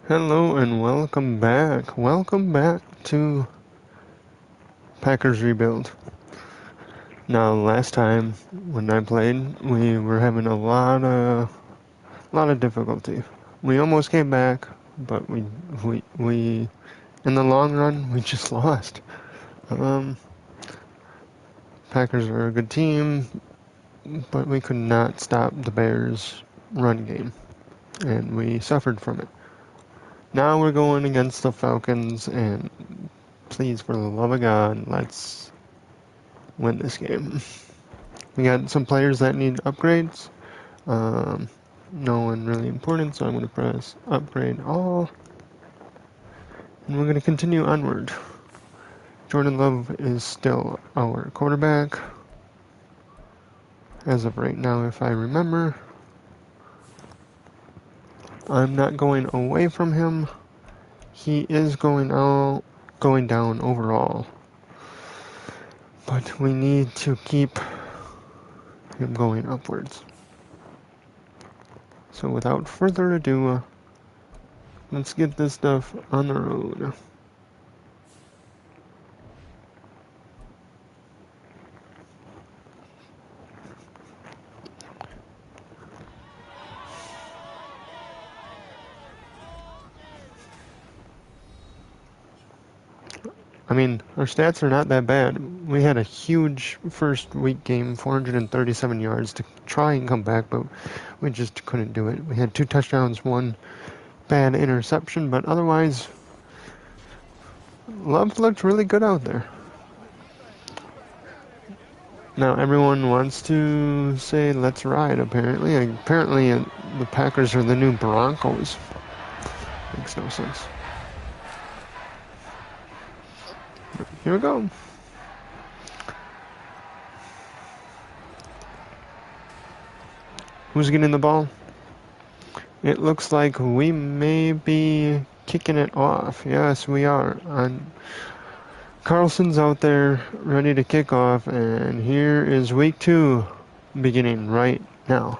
Hello and welcome back. Welcome back to Packers Rebuild. Now, last time when I played, we were having a lot of difficulty. We almost came back, but we in the long run we just lost. Packers are a good team, but we could not stop the Bears' run game, and we suffered from it. Now we're going against the Falcons, and please, for the love of God, let's win this game. We got some players that need upgrades. No one really important, so I'm going to press upgrade all. And we're going to continue onward. Jordan Love is still our quarterback. As of right now, if I remember. I'm not going away from him. He is going down overall. But we need to keep him going upwards. So without further ado, let's get this stuff on the road. I mean, our stats are not that bad. We had a huge first week game, 437 yards to try and come back, but we just couldn't do it. We had 2 touchdowns, 1 bad interception, but otherwise, Love looked really good out there. Now everyone wants to say, let's ride, apparently. Apparently, the Packers are the new Broncos. Makes no sense. Here we go. Who's getting the ball? It looks like we may be kicking it off. Yes, we are. Carlson's out there ready to kick off, and here is week 2 beginning right now.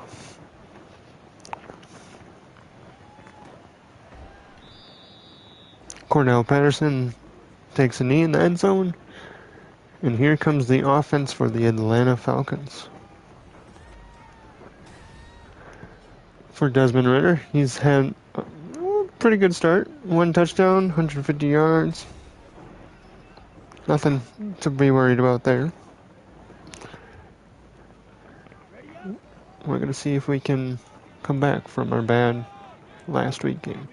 Cordell Patterson takes a knee in the end zone, and here comes the offense for the Atlanta Falcons. For Desmond Ridder, he's had a pretty good start. 1 touchdown, 150 yards. Nothing to be worried about there. We're going to see if we can come back from our bad last week game.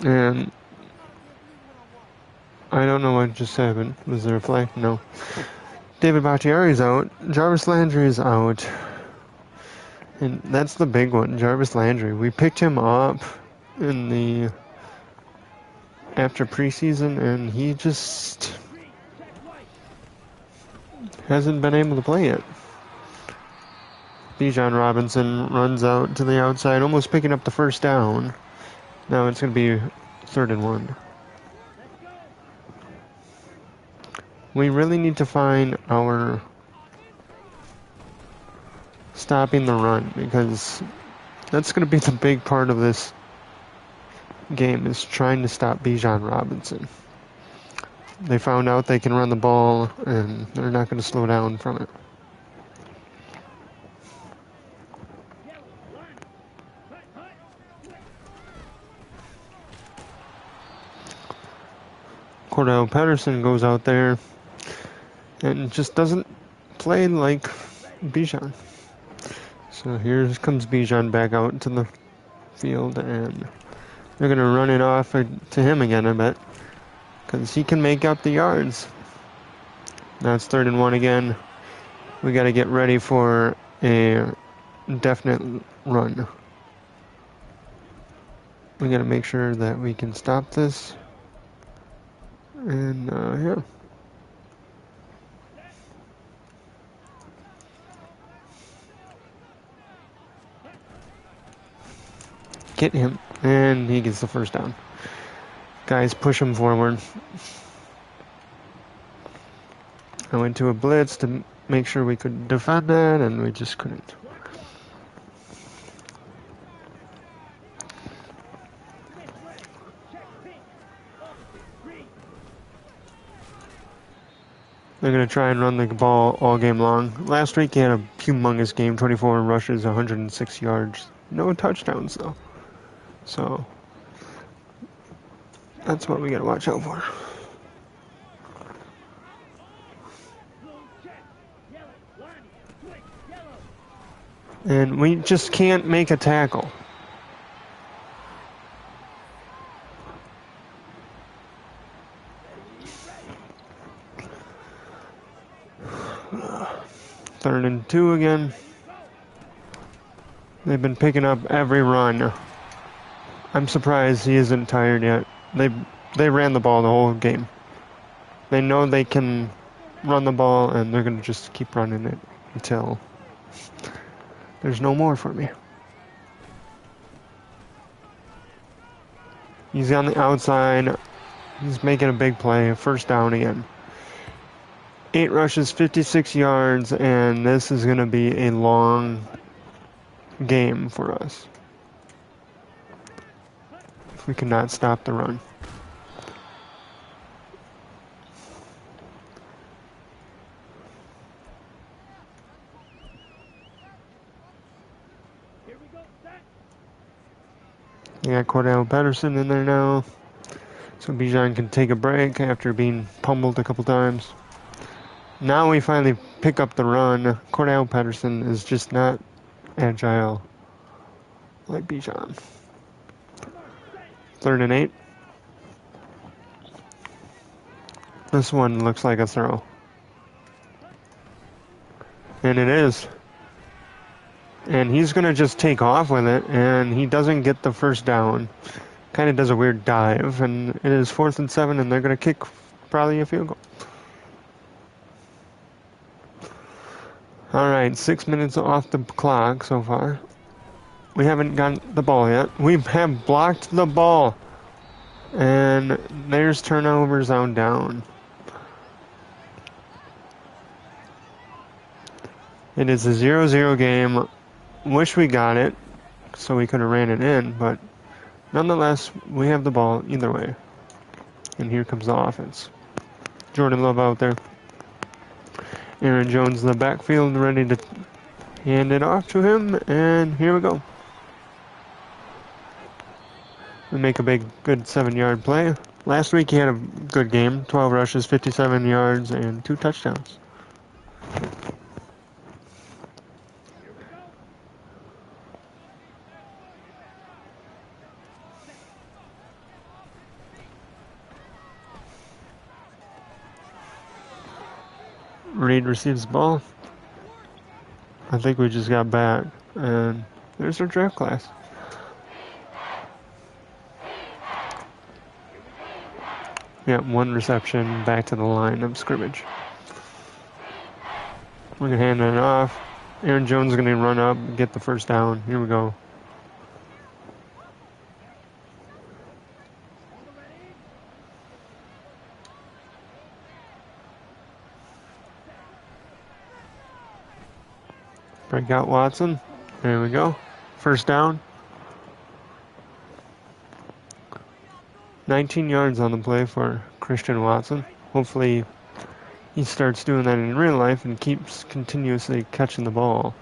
And I don't know what just happened. Was there a flag? No. David Bakhtiari's out. Jarvis Landry is out. And that's the big one, Jarvis Landry. We picked him up in the after preseason, and he just hasn't been able to play yet. Bijan Robinson runs out to the outside, almost picking up the first down. Now it's going to be 3rd and 1. We really need to find our stopping the run, because that's going to be the big part of this game, is trying to stop Bijan Robinson. They found out they can run the ball, and they're not going to slow down from it. Cordell Patterson goes out there and just doesn't play like Bijan. So here comes Bijan back out into the field, and they're going to run it off to him again, I bet, because he can make up the yards. Now it's 3rd and 1 again. We got to get ready for a definite run. We got to make sure that we can stop this. And, yeah. Get him. And he gets the first down. Guys, push him forward. I went to a blitz to make sure we could defend that, and we just couldn't. They're going to try and run the ball all game long. Last week he had a humongous game, 24 rushes, 106 yards. No touchdowns, though. So, that's what we got to watch out for. And we just can't make a tackle. Third and 2 again. They've been picking up every run. I'm surprised he isn't tired yet. They ran the ball the whole game. They know they can run the ball, and they're going to just keep running it until there's no more for me. He's on the outside. He's making a big play. First down again. 8 rushes, 56 yards, and this is going to be a long game for us if we cannot stop the run. We got Cordell Patterson in there now, so Bijan can take a break after being pummeled a couple times. Now we finally pick up the run. Cordell Patterson is just not agile like Bijan. 3rd and 8. This one looks like a throw. And it is. And he's going to just take off with it, and he doesn't get the first down. Kind of does a weird dive, and it is 4th and 7, and they're going to kick probably a field goal. All right, 6 minutes off the clock so far. We haven't gotten the ball yet. We have blocked the ball. And there's turnovers on down. It is a 0-0 game. Wish we got it so we could have ran it in, but nonetheless, we have the ball either way. And here comes the offense. Jordan Love out there. Aaron Jones in the backfield, ready to hand it off to him, and here we go. We make a good 7-yard play. Last week he had a good game, 12 rushes, 57 yards, and 2 touchdowns. Reed receives the ball. I think we just got back, and there's our draft class. Yeah, 1 reception back to the line of scrimmage. We're going to hand it off. Aaron Jones is going to run up and get the first down. Here we go. Break out Watson. There we go. First down. 19 yards on the play for Christian Watson. Hopefully he starts doing that in real life and keeps continuously catching the ball.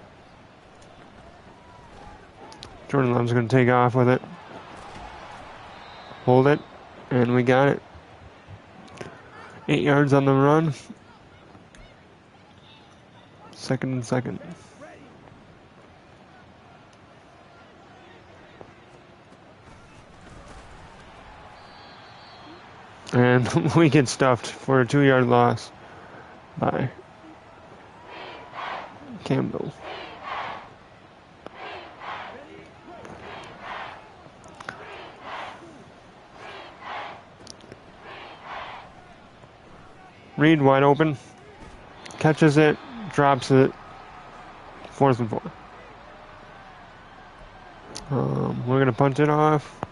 Jordan Love's going to take off with it. Hold it. And we got it. 8 yards on the run. 2nd and 2. And we get stuffed for a 2-yard loss by Campbell. Reed wide open. Catches it. Drops it. 4th and 4. We're going to punt it off.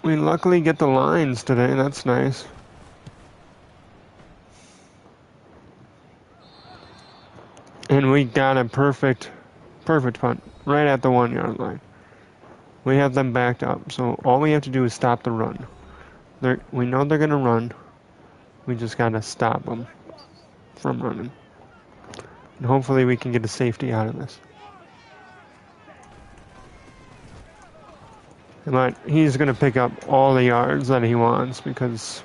We luckily get the lines today. That's nice. And we got a perfect punt right at the 1 yard line. We have them backed up, so all we have to do is stop the run. We know they're gonna run. We just gotta stop them from running. And hopefully we can get a safety out of this. But he's gonna pick up all the yards that he wants because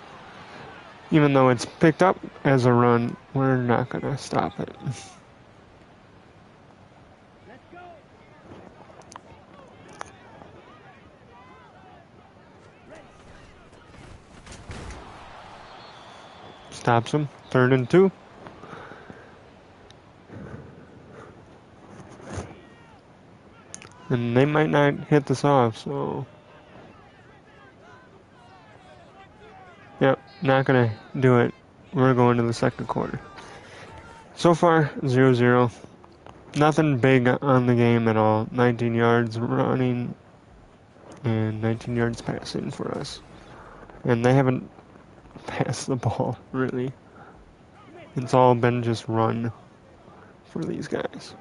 even though it's picked up as a run, we're not gonna stop it. Stops him. 3rd and 2. And they might not hit this off, so... Yep, not gonna do it. We're going to the second quarter. So far, 0-0. Nothing big on the game at all. 19 yards running and 19 yards passing for us. And they haven't passed the ball, really. It's all been just run for these guys.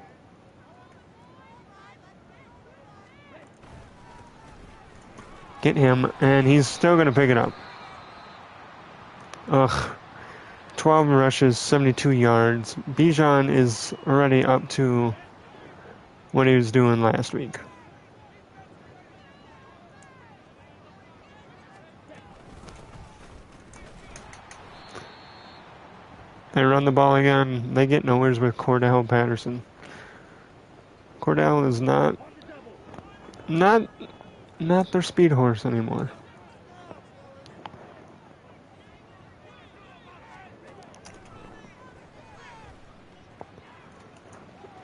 Get him, and he's still going to pick it up. Ugh. 12 rushes, 72 yards. Bijan is already up to what he was doing last week. They run the ball again. They get nowheres with Cordell Patterson. Cordell is not their speed horse anymore.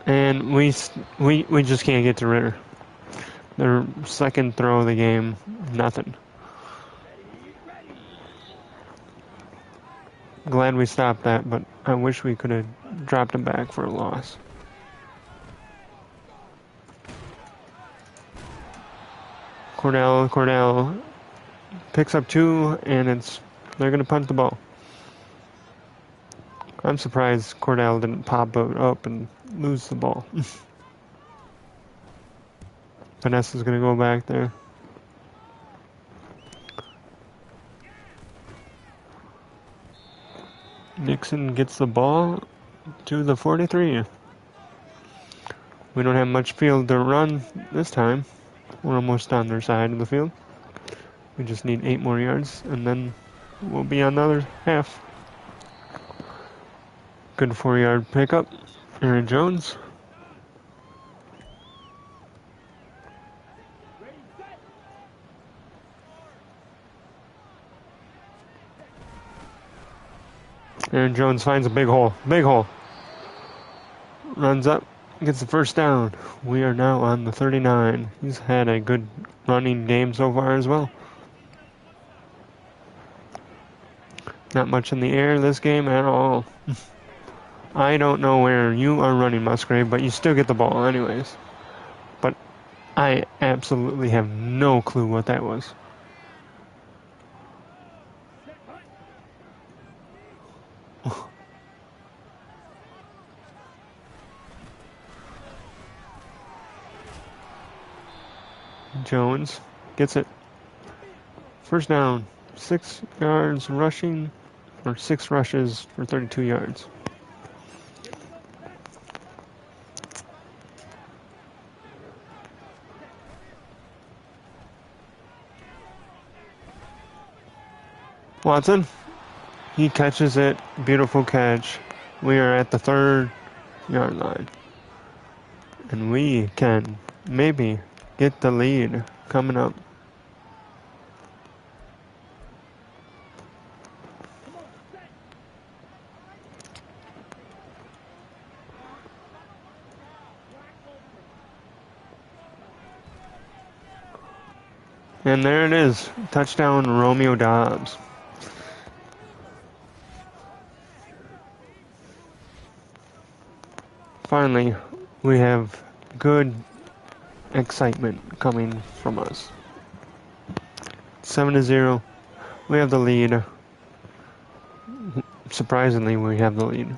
And we just can't get to Ritter. Their second throw of the game, nothing. Glad we stopped that, but I wish we could have dropped him back for a loss. Cordell picks up 2, and they're gonna punt the ball. I'm surprised Cordell didn't pop it up and lose the ball. Vanessa's gonna go back there. Nixon gets the ball to the 43. We don't have much field to run this time. We're almost on their side of the field. We just need 8 more yards, and then we'll be on the other half. Good 4-yard pickup. Aaron Jones. Aaron Jones finds a big hole. Big hole. Runs up. Gets the first down. We are now on the 39. He's had a good running game so far as well. Not much in the air this game at all. I don't know where you are running, Musgrave, but you still get the ball anyways. But I absolutely have no clue what that was. Jones gets it. First down. 6 yards rushing, or 6 rushes for 32 yards. Watson, he catches it. Beautiful catch. We are at the 3rd-yard line. And we can maybe get the lead coming up. And there it is. Touchdown, Romeo Dobbs. Finally, we have good excitement coming from us. 7-0. We have the lead. Surprisingly, we have the lead.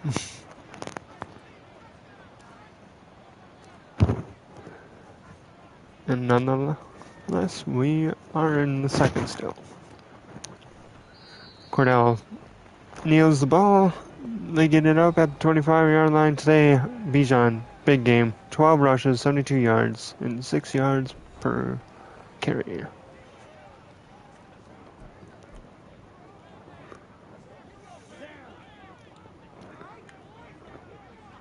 And nonetheless, we are in the second still. Cordell kneels the ball. They get it up at the 25-yard line today. Bijan, big game. 12 rushes, 72 yards, and 6 yards per carry.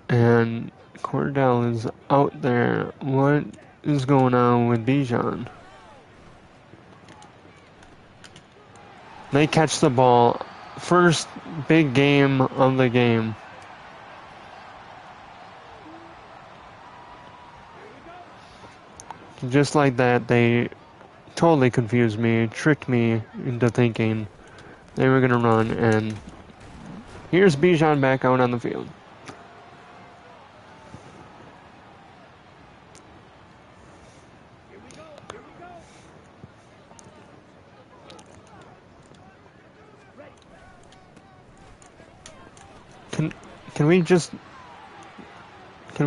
And Cordell is out there. What is going on with Bijan? They catch the ball. First big game of the game. Just like that, they totally confused me, tricked me into thinking they were going to run, and here's Bijan back out on the field. Can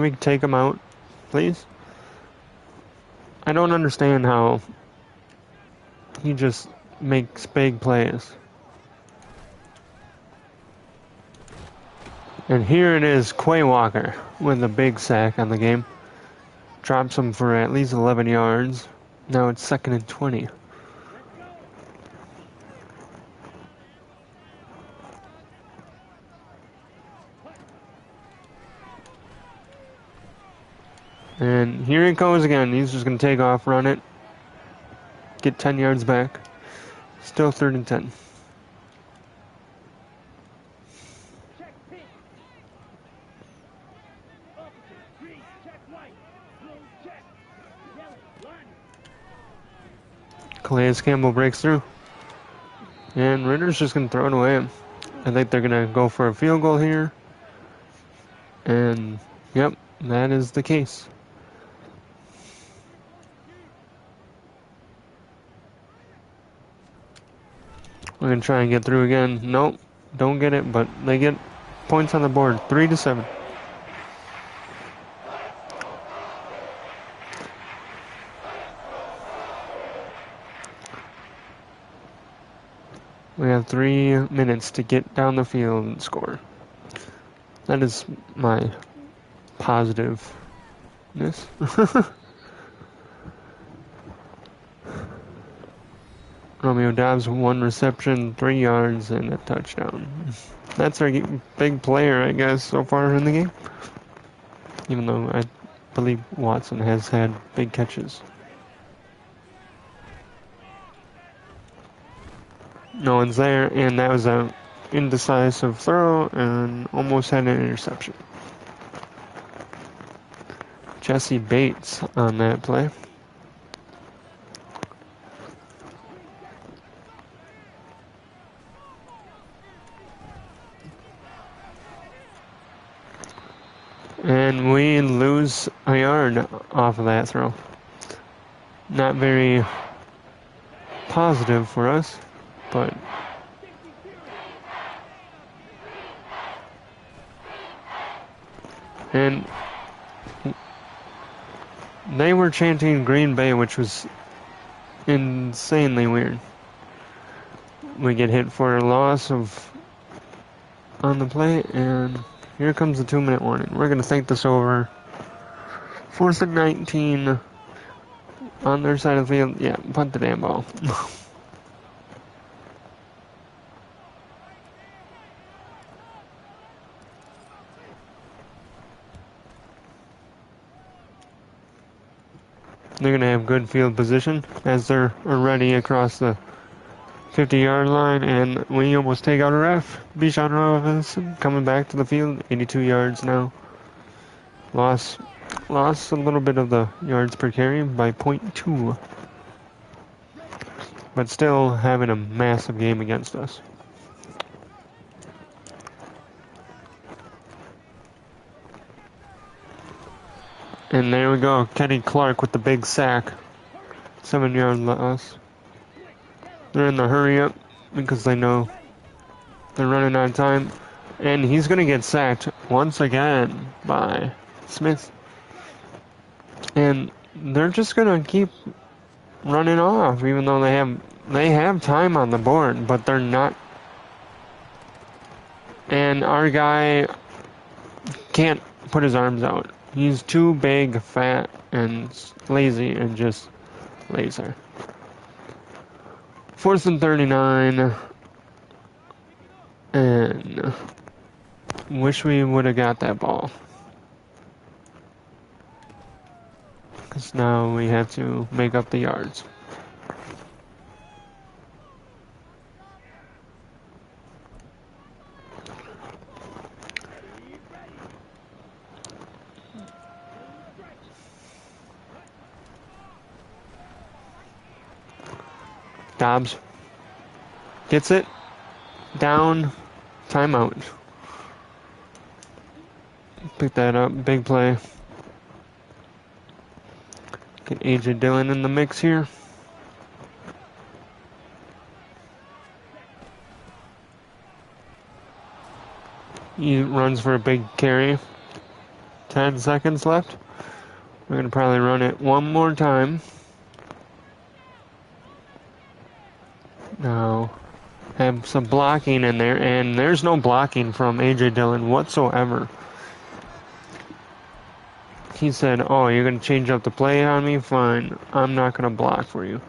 we take him out, please? I don't understand how he just makes big plays. And here it is, Quay Walker with a big sack on the game. Drops him for at least 11 yards. Now it's 2nd and 20. And here it goes again. He's just going to take off, run it, get 10 yards back. Still 3rd and 10. Calais Campbell breaks through. And Ritter's just going to throw it away. I think they're going to go for a field goal here. And, yep, that is the case. We're going to try and get through again. Nope, don't get it, but they get points on the board. 3-7. We have 3 minutes to get down the field and score. That is my positiveness. Romeo Dobbs, 1 reception, 3 yards, and a touchdown. That's our big player, I guess, so far in the game. Even though I believe Watson has had big catches. No one's there, and that was an indecisive throw and almost had an interception. Jesse Bates on that play. And we lose a yard off of that throw. Not very positive for us, but and they were chanting Green Bay, which was insanely weird. We get hit for a loss of on the play, and here comes the 2-minute warning. We're going to think this over. 4th and 19 on their side of the field. Yeah, punt the damn ball. They're going to have good field position as they're already across the 50-yard line, and we almost take out a ref. Bijan Robinson coming back to the field, 82 yards now. Lost a little bit of the yards per carry by 0.2, but still having a massive game against us. And there we go, Kenny Clark with the big sack. 7-yard loss. They're in the hurry up because they know they're running out of time. And he's going to get sacked once again by Smith. And they're just going to keep running off, even though they have time on the board, but they're not. And our guy can't put his arms out. He's too big, fat, and lazy, and just lays there. 4th and 39. And wish we would have got that ball. Because now we have to make up the yards. Dobbs gets it. Down. Timeout. Pick that up. Big play. Get A.J. Dillon in the mix here. He runs for a big carry. 10 seconds left. We're going to probably run it one more time. Now, have some blocking in there, and there's no blocking from A.J. Dillon whatsoever. He said, oh, you're going to change up the play on me? Fine. I'm not going to block for you.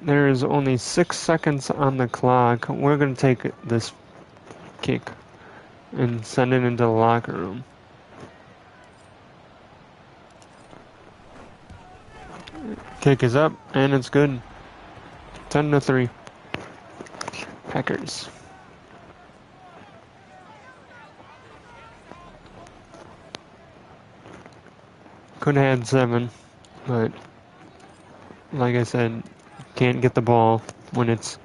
There is only 6 seconds on the clock. We're going to take this kick and send it into the locker room. Kick is up, and it's good. 10-3. Packers. Could have had 7, but like I said, can't get the ball when it's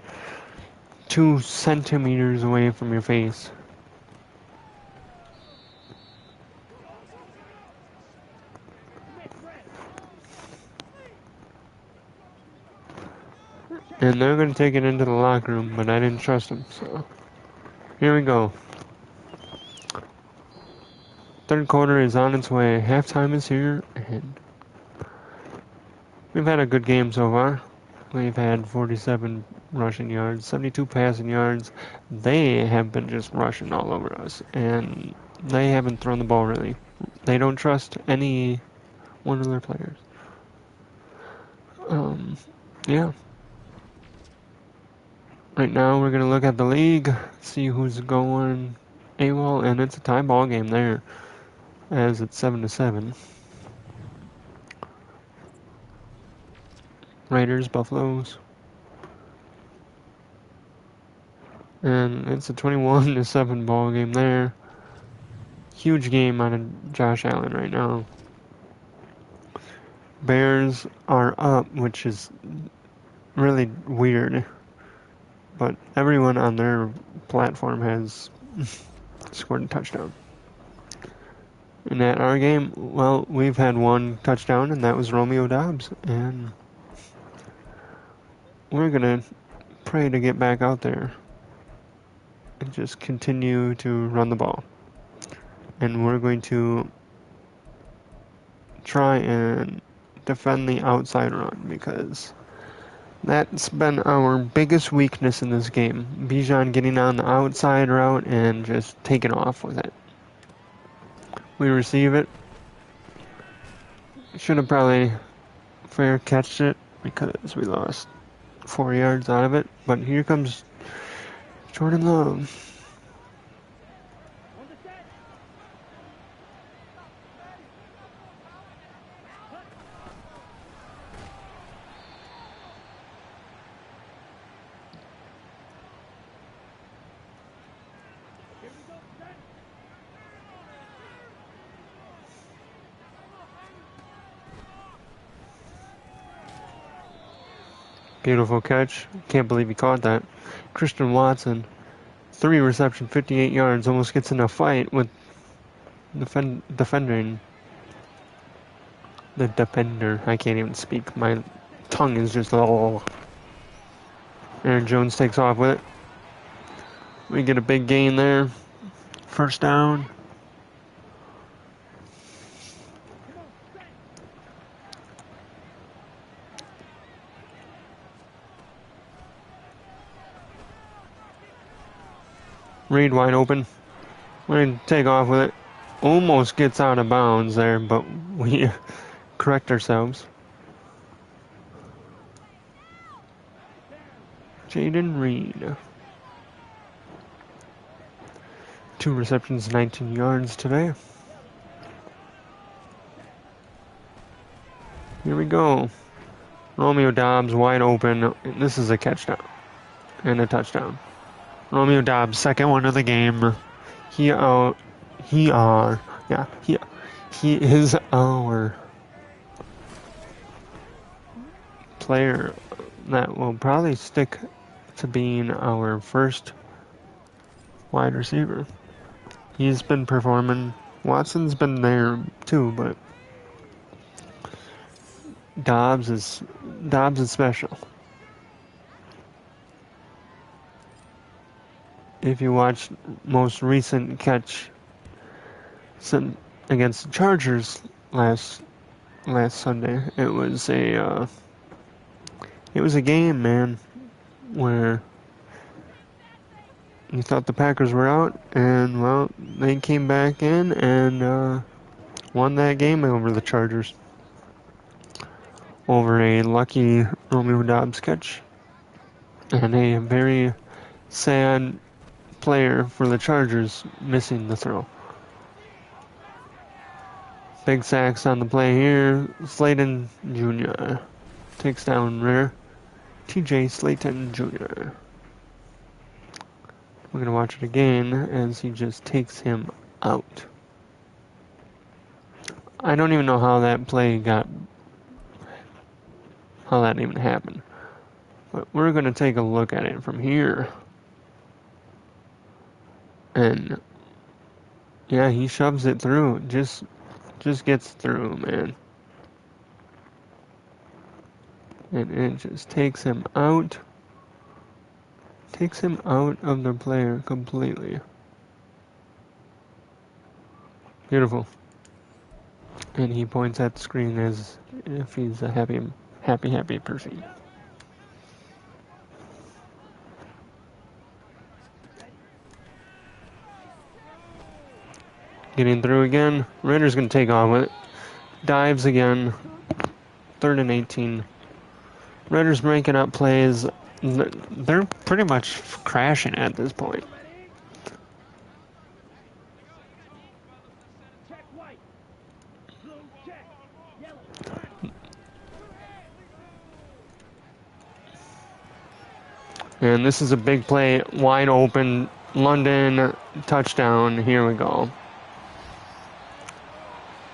2 centimeters away from your face. And they're going to take it into the locker room, but I didn't trust them, so here we go. Third quarter is on its way. Halftime is here, and we've had a good game so far. We've had 47 rushing yards, 72 passing yards. They have been just rushing all over us, and they haven't thrown the ball really. They don't trust any one of their players. Yeah. Right now we're going to look at the league, see who's going AWOL, and it's a tie ball game there, as it's 7-7. Raiders, Buffaloes. And it's a 21-7 ball game there. Huge game out of Josh Allen right now. Bears are up, which is really weird. But everyone on their platform has scored a touchdown. And at our game, well, we've had one touchdown, and that was Romeo Dobbs. And we're going to pray to get back out there and just continue to run the ball. And we're going to try and defend the outside run, because that's been our biggest weakness in this game. Bijan getting on the outside route and just taking off with it. We receive it. Should have probably fair catched it because we lost 4 yards out of it. But here comes Jordan Love. Beautiful catch. Can't believe he caught that. Christian Watson, 3 reception, 58 yards, almost gets in a fight with defending. The defender. I can't even speak. My tongue is just all. Aaron Jones takes off with it. We get a big gain there. First down. Reed wide open. We're going to take off with it. Almost gets out of bounds there, but we correct ourselves. Jaden Reed. 2 receptions, 19 yards today. Here we go. Romeo Dobbs wide open. This is a catchdown and a touchdown. Romeo Dobbs, second one of the game. He is our player that will probably stick to being our first wide receiver. He's been performing. Watson's been there too, but Dobbs is special. If you watch most recent catch against the Chargers last Sunday, it was a game, man, where you thought the Packers were out, and well, they came back in and won that game over the Chargers. Over a lucky Romeo Dobbs catch and a very sad player for the Chargers missing the throw. Big sacks on the play here. Slayton Jr. takes down rare TJ Slayton Jr. We're going to watch it again as he just takes him out. I don't even know how that even happened. But we're going to take a look at it from here. And yeah, he shoves it through. Just gets through, man. And it just takes him out. Takes him out of the player completely. Beautiful. And he points at the screen as if he's a happy person. Getting through again. Raiders going to take on with it. Dives again. 3rd and 18. Raiders breaking up plays. They're pretty much crashing at this point. And this is a big play. Wide open. London touchdown. Here we go.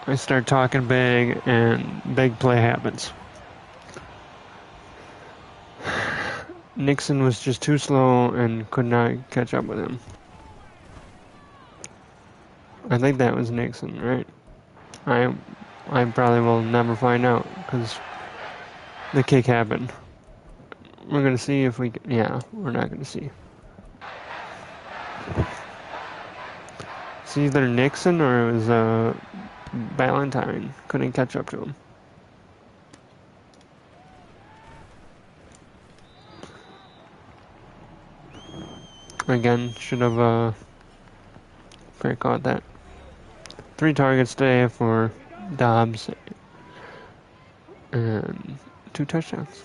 I start talking big, and big play happens. Nixon was just too slow and could not catch up with him. I think that was Nixon, right? I probably will never find out because the kick happened. We're gonna see if we can. Yeah, we're not gonna see. It's either Nixon or it was Valentine. Couldn't catch up to him. Again, should have caught that. 3 targets today for Dobbs and 2 touchdowns.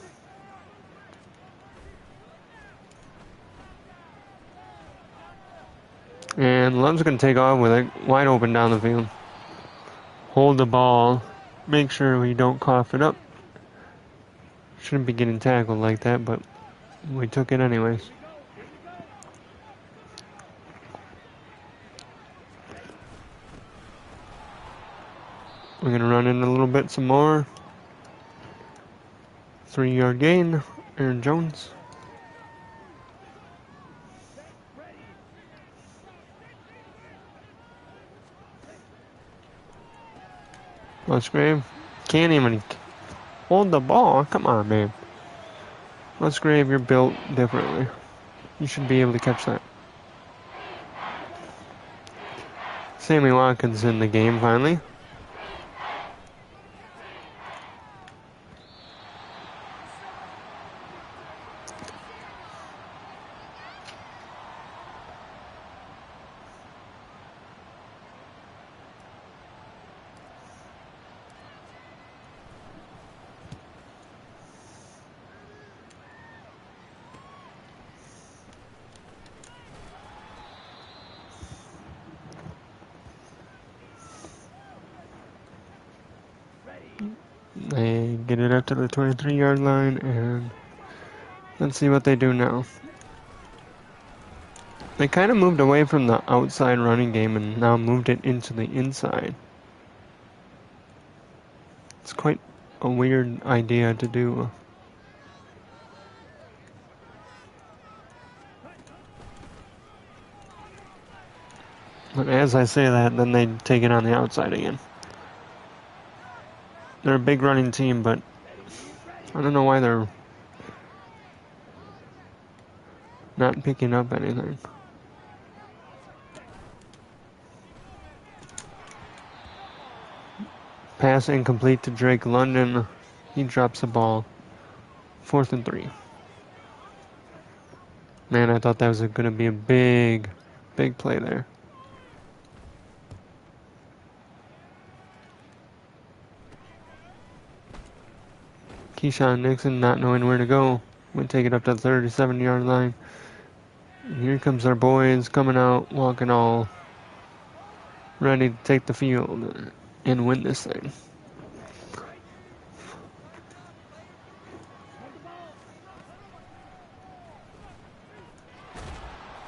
And Love's going to take off with it wide open down the field. Hold the ball. Make sure we don't cough it up. Shouldn't be getting tackled like that, but we took it anyways. We're going to run in a little bit some more. 3-yard gain. Aaron Jones. Musgrave can't even hold the ball. Come on, man. Musgrave, you're built differently. You should be able to catch that. Sammy Watkins in the game finally. They get it up to the 23-yard line, and let's see what they do now. They kind of moved away from the outside running game and now moved it into the inside. It's quite a weird idea to do. But as I say that, then they take it on the outside again. They're a big running team, but I don't know why they're not picking up anything. Pass incomplete to Drake London. He drops the ball. 4th and 3. Man, I thought that was going to be a big play there. Keyshawn Nixon not knowing where to go. We take it up to the 37-yard line. And here comes our boys coming out, walking all ready to take the field and win this thing.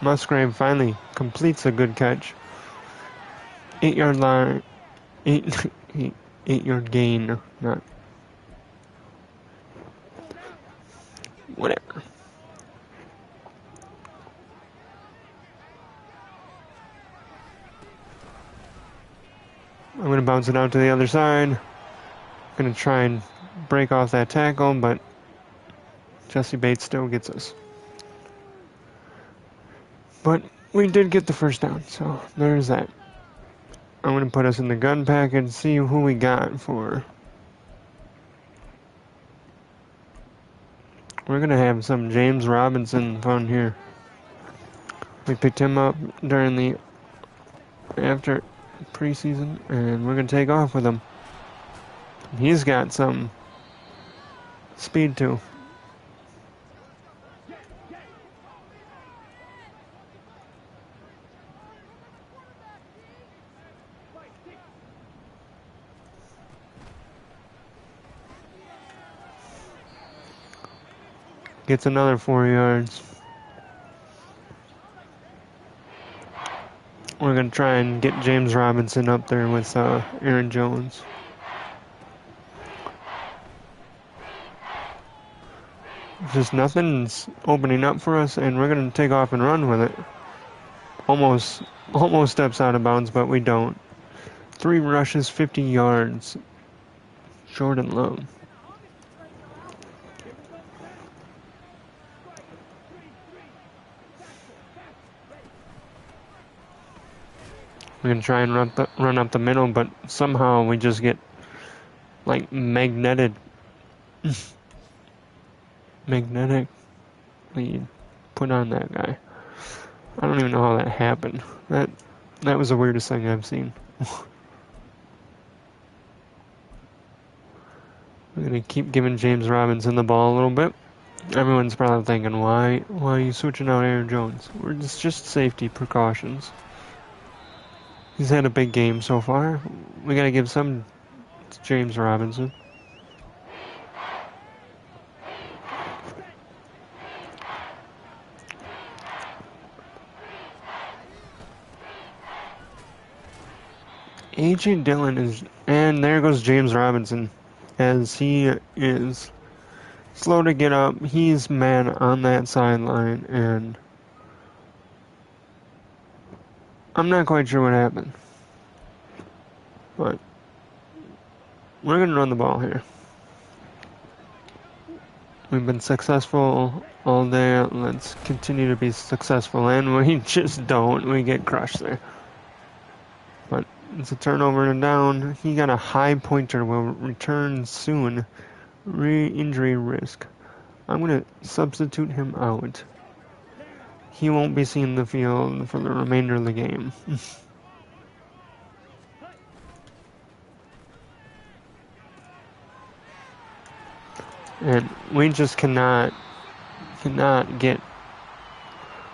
Musgrave finally completes a good catch. 8-yard line, 8-yard gain, not whatever. I'm going to bounce it out to the other side. Going to try and break off that tackle, but Jesse Bates still gets us. But we did get the first down, so there's that. I'm going to put us in the gun package, see who we got for. We're going to have some James Robinson fun here. We picked him up during the after preseason, and we're going to take off with him. He's got some speed too. Gets another 4 yards. We're going to try and get James Robinson up there with Aaron Jones. Just nothing's opening up for us, and we're going to take off and run with it. Almost steps out of bounds, but we don't. 3 rushes, 50 yards. Jordan Love. We're going to try and run up the middle, but somehow we just get, like, magnetically put on that guy. I don't even know how that happened. That was the weirdest thing I've seen. We're going to keep giving James Robinson the ball a little bit. Everyone's probably thinking, why are you switching out Aaron Jones? It's just safety precautions. He's had a big game so far. We got to give some to James Robinson. A.J. Dillon is... And there goes James Robinson. As he is slow to get up. He's man on that sideline. And I'm not quite sure what happened. But we're going to run the ball here. We've been successful all day. Let's continue to be successful, and we just don't. We get crushed there. But it's a turnover and down. He got a high pointer. Will return soon. Re-injury risk. I'm going to substitute him out. He won't be seeing the field for the remainder of the game. And we just cannot get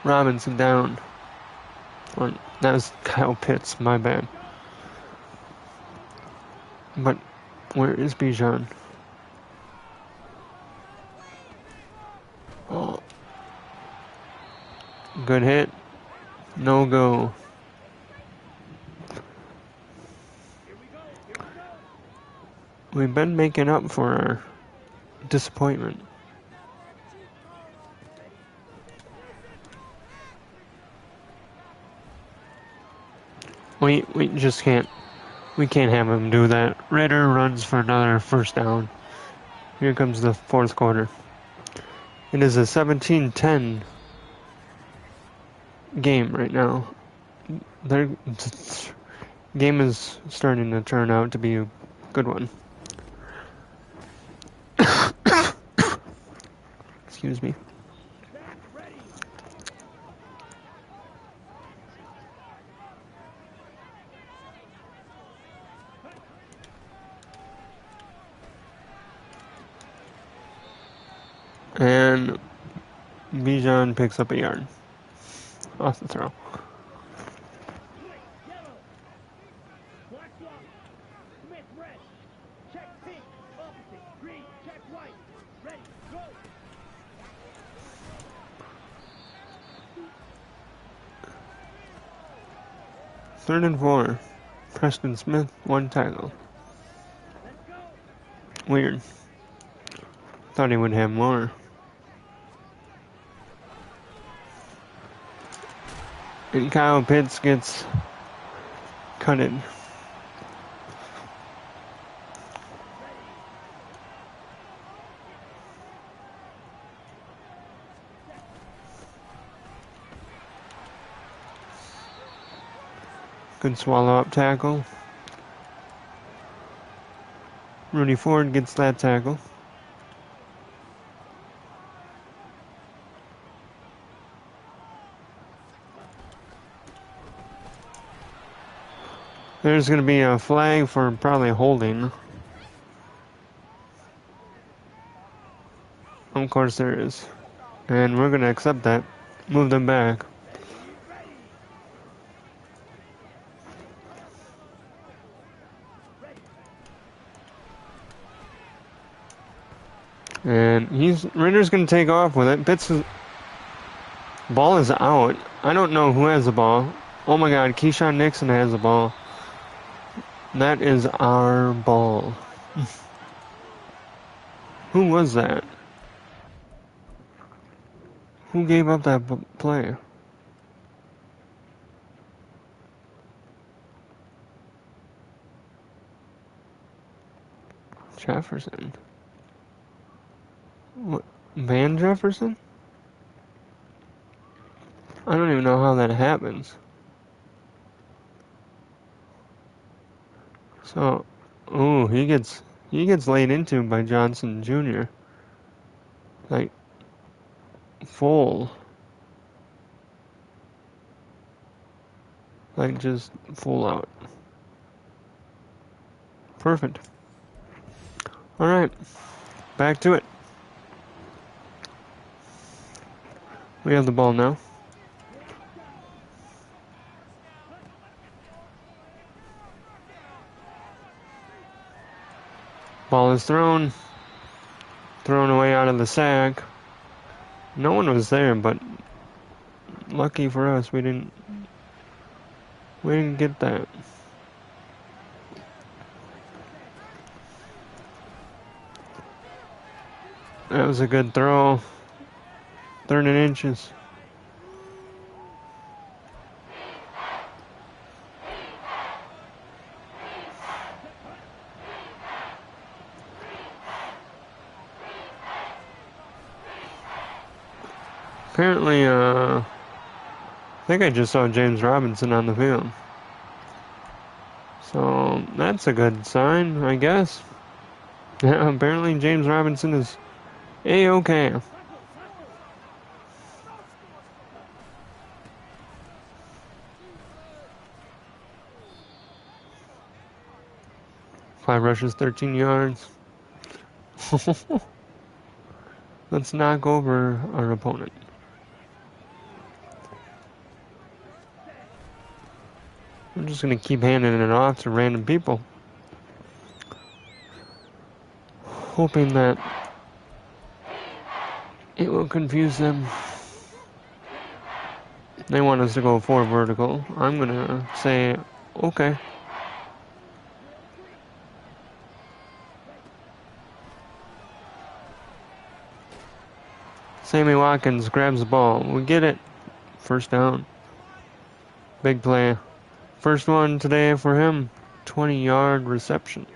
Robinson down. Or, that was Kyle Pitts, my bad. But where is Bijan? Oh. Good hit. No go. We've been making up for our disappointment. We just can't. We can't have him do that. Ritter runs for another first down. Here comes the fourth quarter. It is a 17-10 game right now. Their game is starting to turn out to be a good one. Excuse me. And Bijan picks up a yard off the throw. Third and 4. Preston Smith, 1 tackle. Weird. Thought he would have more. And Kyle Pitts gets cutted. Good swallow up tackle. Rudy Ford gets that tackle. There's going to be a flag for probably holding. Of course there is. And we're going to accept that. Move them back. And Ritter's going to take off with it. Ball is out. I don't know who has the ball. Oh my God, Keyshawn Nixon has the ball. That is our ball. Who was that? Who gave up that play? Jefferson. What? Van Jefferson? I don't even know how that happens. So, ooh, he gets laid into by Johnson Jr. Like, full. Like, just full out. Perfect. Alright, back to it. We have the ball now. Ball is thrown away out of the sack. No one was there, but lucky for us, we didn't get that. That was a good throw. 3rd and inches. Apparently, I think I just saw James Robinson on the field. So, that's a good sign, I guess. Yeah, apparently James Robinson is A-okay. Five rushes, 13 yards. Let's knock over our opponent. I'm just going to keep handing it off to random people, hoping that it will confuse them. They want us to go 4 vertical. I'm going to say, okay. Sammy Watkins grabs the ball. We get it. First down. Big play. First one today for him. 20-yard reception.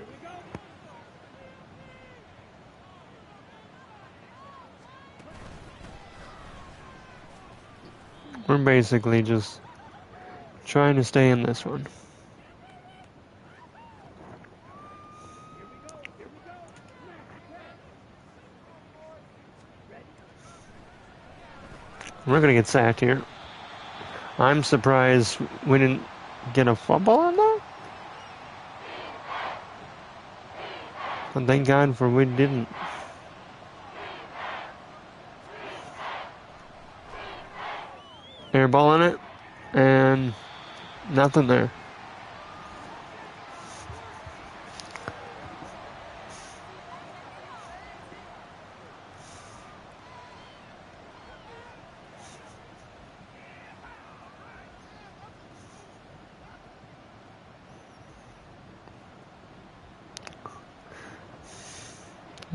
We're basically just trying to stay in this one. We're going to get sacked here. I'm surprised we didn't get a fumble on that. But thank God for we didn't. Airballing it, and nothing there.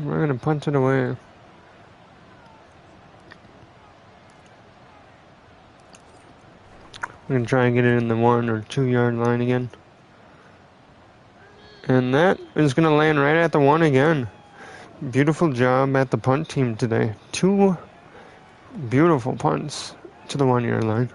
We're going to punch it away. We're going to try and get it in the 1 or 2 yard line again. And that is going to land right at the 1 again. Beautiful job at the punt team today. 2 beautiful punts to the 1 yard line.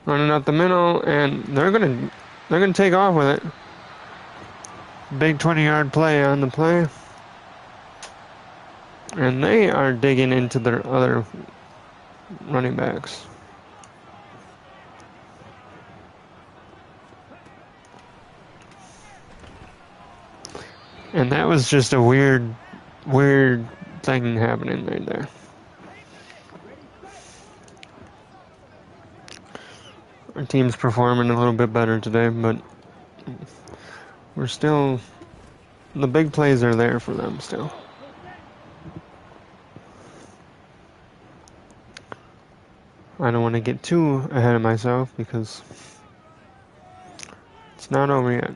Running up the middle, and they're gonna take off with it. Big 20-yard play on the play. And they are digging into their other running backs. And that was just a weird thing happening right there. Our team's performing a little bit better today, but we're still... The big plays are there for them still. I don't want to get too ahead of myself because it's not over yet.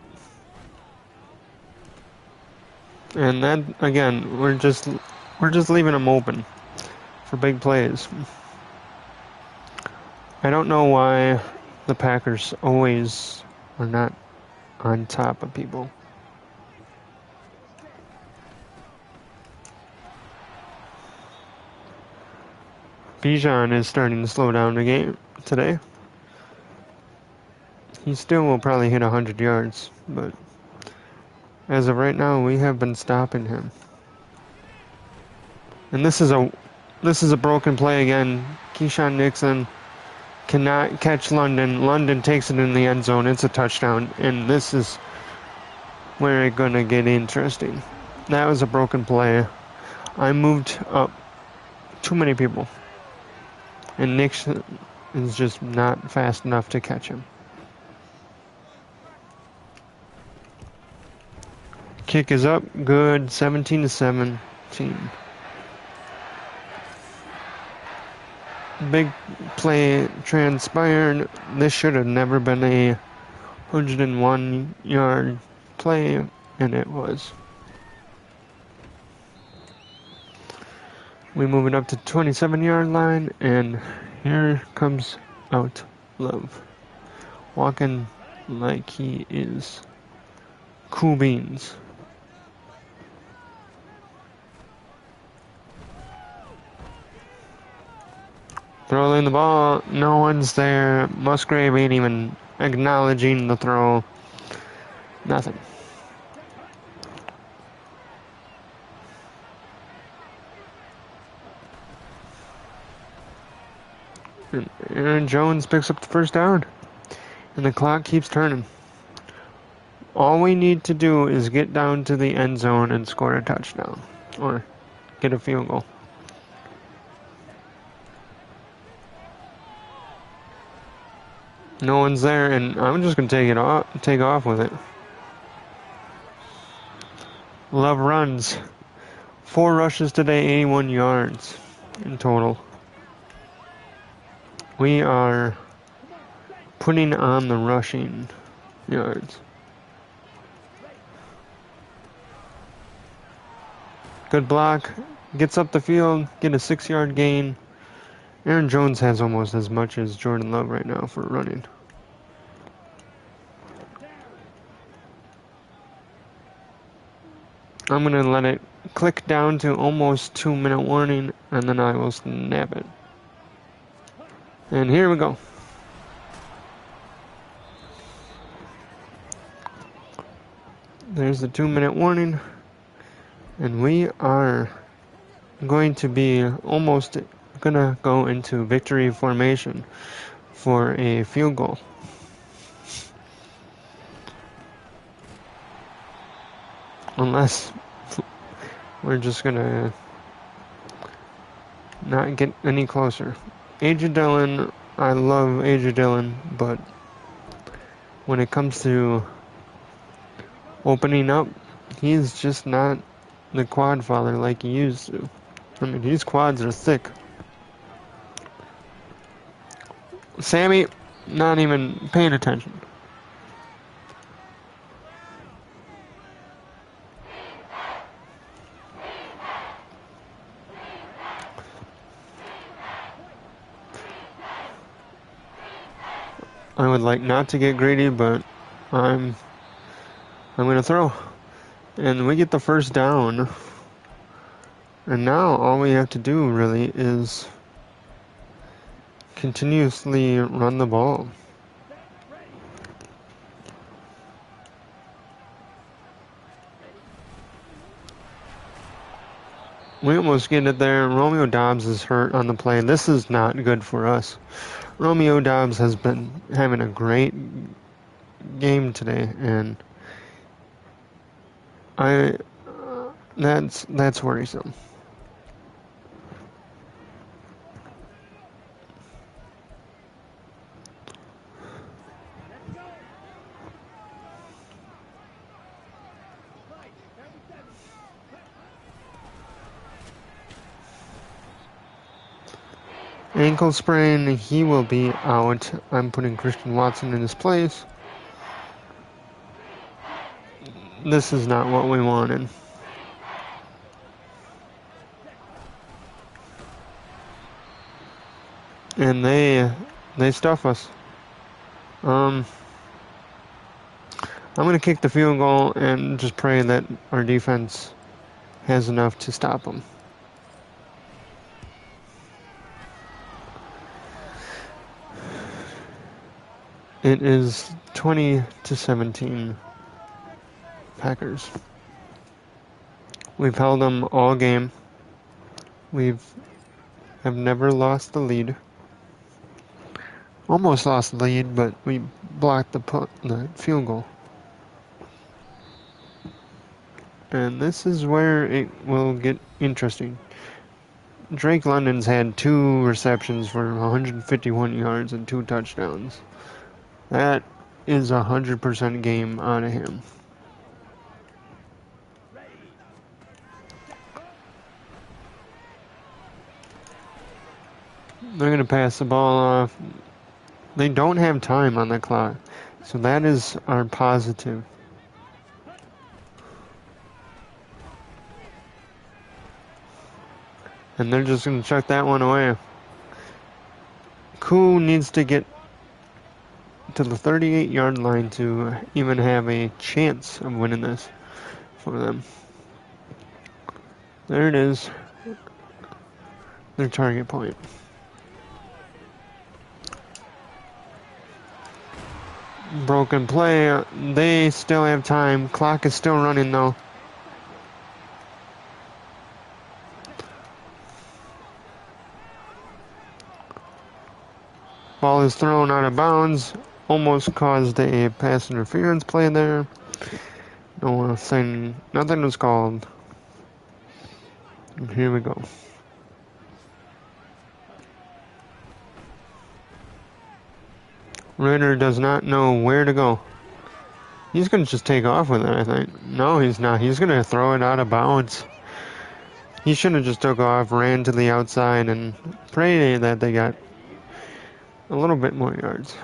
And then again, we're just leaving them open for big plays. I don't know why the Packers always are not on top of people. Bijan is starting to slow down the game today. He still will probably hit 100 yards, but as of right now, we have been stopping him. And this is a broken play again. Keyshawn Nixon cannot catch London. London takes it in the end zone. It's a touchdown, and this is where it's gonna get interesting. That was a broken play. I moved up too many people, and Nixon is just not fast enough to catch him. Kick is up, good, 17-17. Big play transpired. This should have never been a 101-yard play, and it was. We move it up to 27-yard line, and here comes out Love. Walking like he is cool beans. Throwing the ball, no one's there. Musgrave ain't even acknowledging the throw. Nothing. And Aaron Jones picks up the first down. And the clock keeps turning. All we need to do is get down to the end zone and score a touchdown. Or get a field goal. No one's there, and I'm just gonna take off with it. Love runs. 4 rushes today, 81 yards in total. We are putting on the rushing yards. Good block. Gets up the field, get a 6-yard gain. Aaron Jones has almost as much as Jordan Love right now for running. I'm going to let it click down to almost 2-minute warning, and then I will snap it. And here we go. There's the 2-minute warning. And we are going to be almost going to go into victory formation for a field goal. Unless we're just going to not get any closer. A.J. Dillon, I love A.J. Dillon, but when it comes to opening up, he's just not the quad father like he used to. I mean, these quads are thick. Sammy, not even paying attention. I would like not to get greedy, but I'm gonna throw. And we get the first down. And now all we have to do really is continuously run the ball. We almost get it there. Romeo Doubs is hurt on the play. This is not good for us. Romeo Doubs has been having a great game today, and that's worrisome. Ankle sprain, he will be out. I'm putting Christian Watson in his place. This is not what we wanted. And they stuff us. I'm going to kick the field goal and just pray that our defense has enough to stop them. It is 20-17 Packers. We've held them all game. Have never lost the lead. Almost lost the lead, but we blocked the field goal. And this is where it will get interesting. Drake London's had 2 receptions for 151 yards and 2 touchdowns. That is 100% game out of him. They're going to pass the ball off. They don't have time on the clock. So that is our positive. And they're just going to chuck that one away. Koo needs to get to the 38-yard line to even have a chance of winning this for them. There it is. Their target point. Broken play. They still have time. Clock is still running though. Ball is thrown out of bounds. Almost caused a pass interference play there. Nothing was called. And here we go. Ritter does not know where to go. He's going to just take off with it, I think. No, he's not. He's going to throw it out of bounds. He should have just took off, ran to the outside, and prayed that they got a little bit more yards.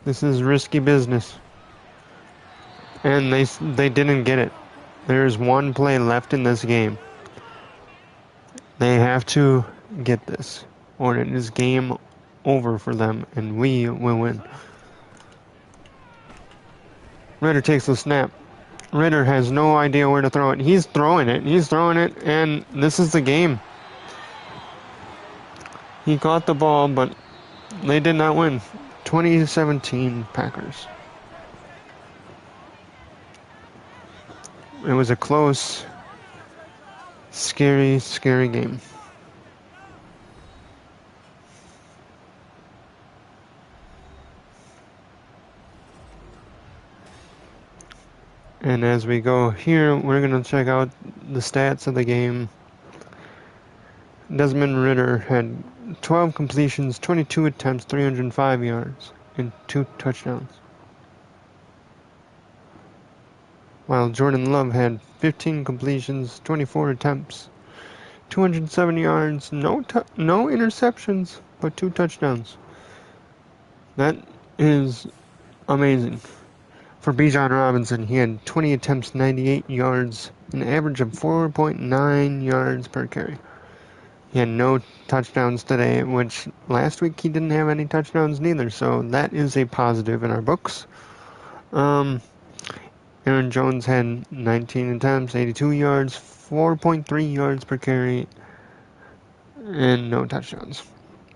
This is risky business. And they didn't get it. There's one play left in this game. They have to get this, or it is game over for them, and we will win. Ritter takes the snap. Ritter has no idea where to throw it. He's throwing it, and this is the game. He caught the ball, but they did not win. 2017 Packers. It was a close, scary game. And as we go here, we're going to check out the stats of the game. Desmond Ritter had 12 completions, 22 attempts, 305 yards, and 2 touchdowns. While Jordan Love had 15 completions, 24 attempts, 207 yards, no interceptions, but 2 touchdowns. That is amazing. For Bijan Robinson, he had 20 attempts, 98 yards, an average of 4.9 yards per carry. He had no touchdowns today, which last week he didn't have any touchdowns neither, so that is a positive in our books. Aaron Jones had 19 attempts, 82 yards, 4.3 yards per carry, and no touchdowns.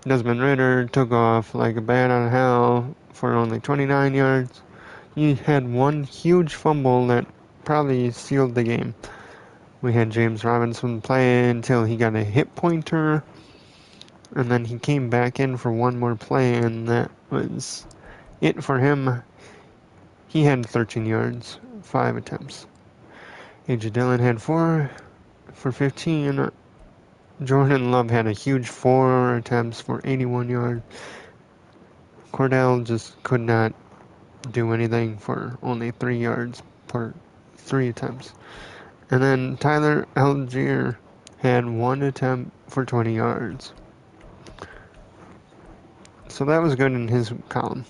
Desmond Ritter took off like a bat out of hell for only 29 yards. He had one huge fumble that probably sealed the game. We had James Robinson play until he got a hit pointer, and then he came back in for one more play, and that was it for him. He had 13 yards, 5 attempts. A.J. Dillon had 4 for 15. Jordan Love had a huge 4 attempts for 81 yards. Cordell just could not do anything for only 3 yards per 3 attempts. And then Tyler Algier had 1 attempt for 20 yards. So that was good in his column.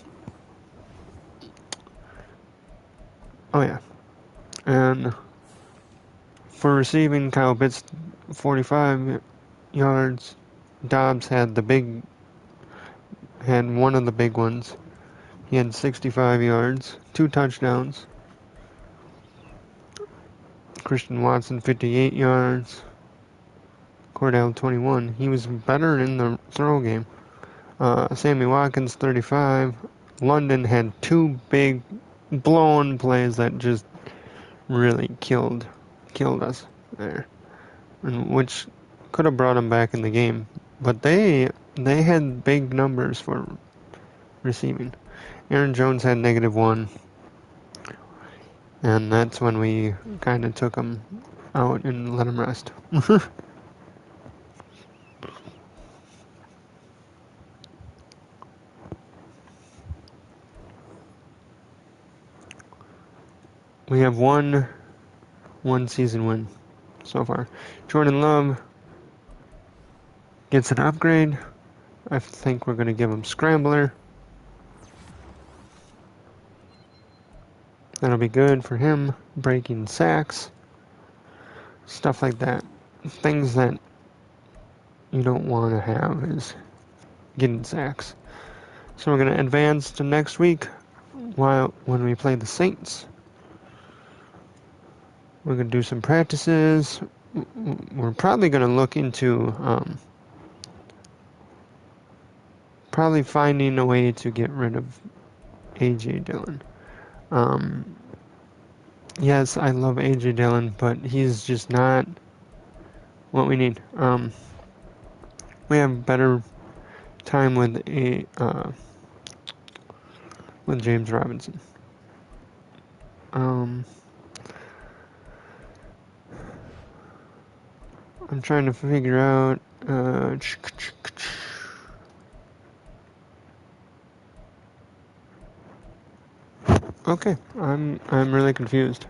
Oh yeah. And for receiving, Kyle Pitts 45 yards. Dobbs had one of the big ones. He had 65 yards, 2 touchdowns. Christian Watson 58 yards. Cordell 21. He was better in the throw game. Sammy Watkins 35. London had 2 big blown plays that just really killed us there, and which could have brought them back in the game. But they had big numbers for receiving. Aaron Jones had -1, and that's when we kind of took him out and let him rest. We have one season win so far. Jordan Love gets an upgrade. I think we're going to give him Scrambler. That'll be good for him. Breaking sacks. Stuff like that. Things that you don't want to have is getting sacks. So we're going to advance to next week when we play the Saints. We're going to do some practices. We're probably going to look into probably finding a way to get rid of A.J. Dillon. Yes, I love A.J. Dillon, but he's just not what we need. We have better time with James Robinson. I'm trying to figure out. Okay, I'm really confused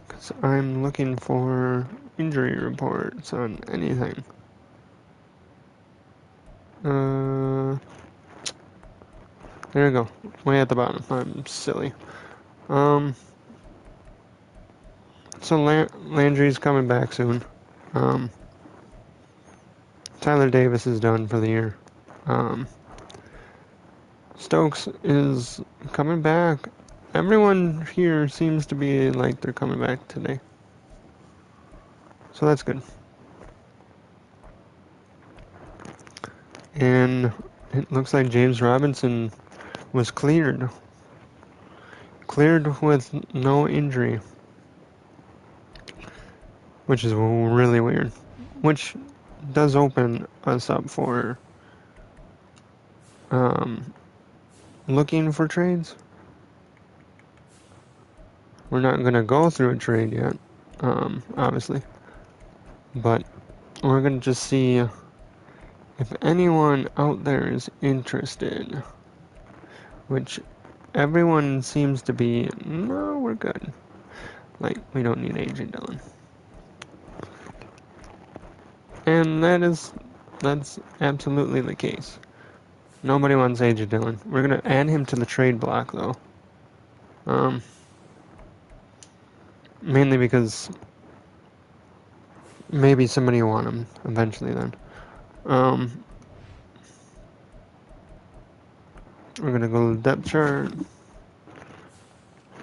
because I'm looking for injury reports on anything. There we go, way at the bottom. I'm silly. So Landry's coming back soon. Tyler Davis is done for the year. Stokes is coming back. Everyone here seems to be like they're coming back today. So that's good. And it looks like James Robinson was cleared. Cleared with no injury. Which is really weird. Which does open us up for looking for trades. We're not going to go through a trade yet, obviously. But we're going to just see if anyone out there is interested. Which everyone seems to be, no, we're good. Like, we don't need A.J. Dillon. And that's absolutely the case. Nobody wants A.J. Dillon. We're going to add him to the trade block, though. Mainly because maybe somebody will want him eventually then. We're going to go to the depth chart.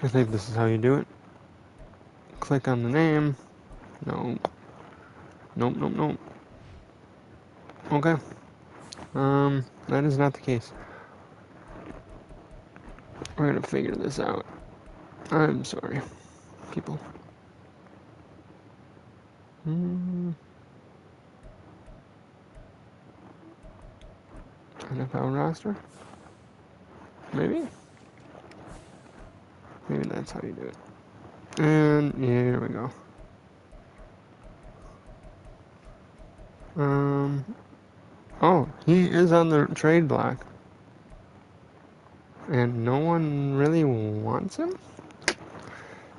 I think this is how you do it. Click on the name. No. Nope. Okay. That is not the case. We're gonna figure this out. I'm sorry, people. NFL roster? Maybe? Maybe that's how you do it. And here we go. Oh, he is on the trade block. And no one really wants him?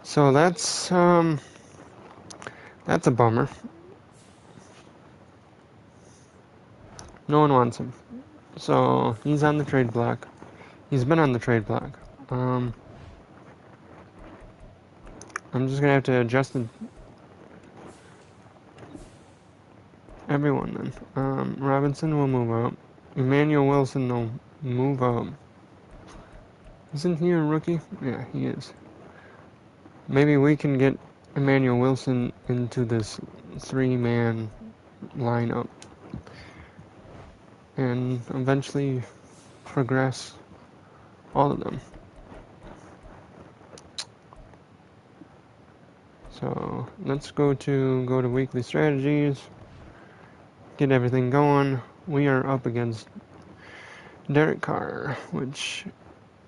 So that's a bummer. No one wants him. So he's on the trade block. He's been on the trade block. I'm just gonna have to adjust everyone then. Robinson will move up. Emmanuel Wilson will move up. Isn't he a rookie? Yeah, he is. Maybe we can get Emmanuel Wilson into this 3-man lineup and eventually progress all of them. So let's go to weekly strategies, get everything going. We are up against Derek Carr, which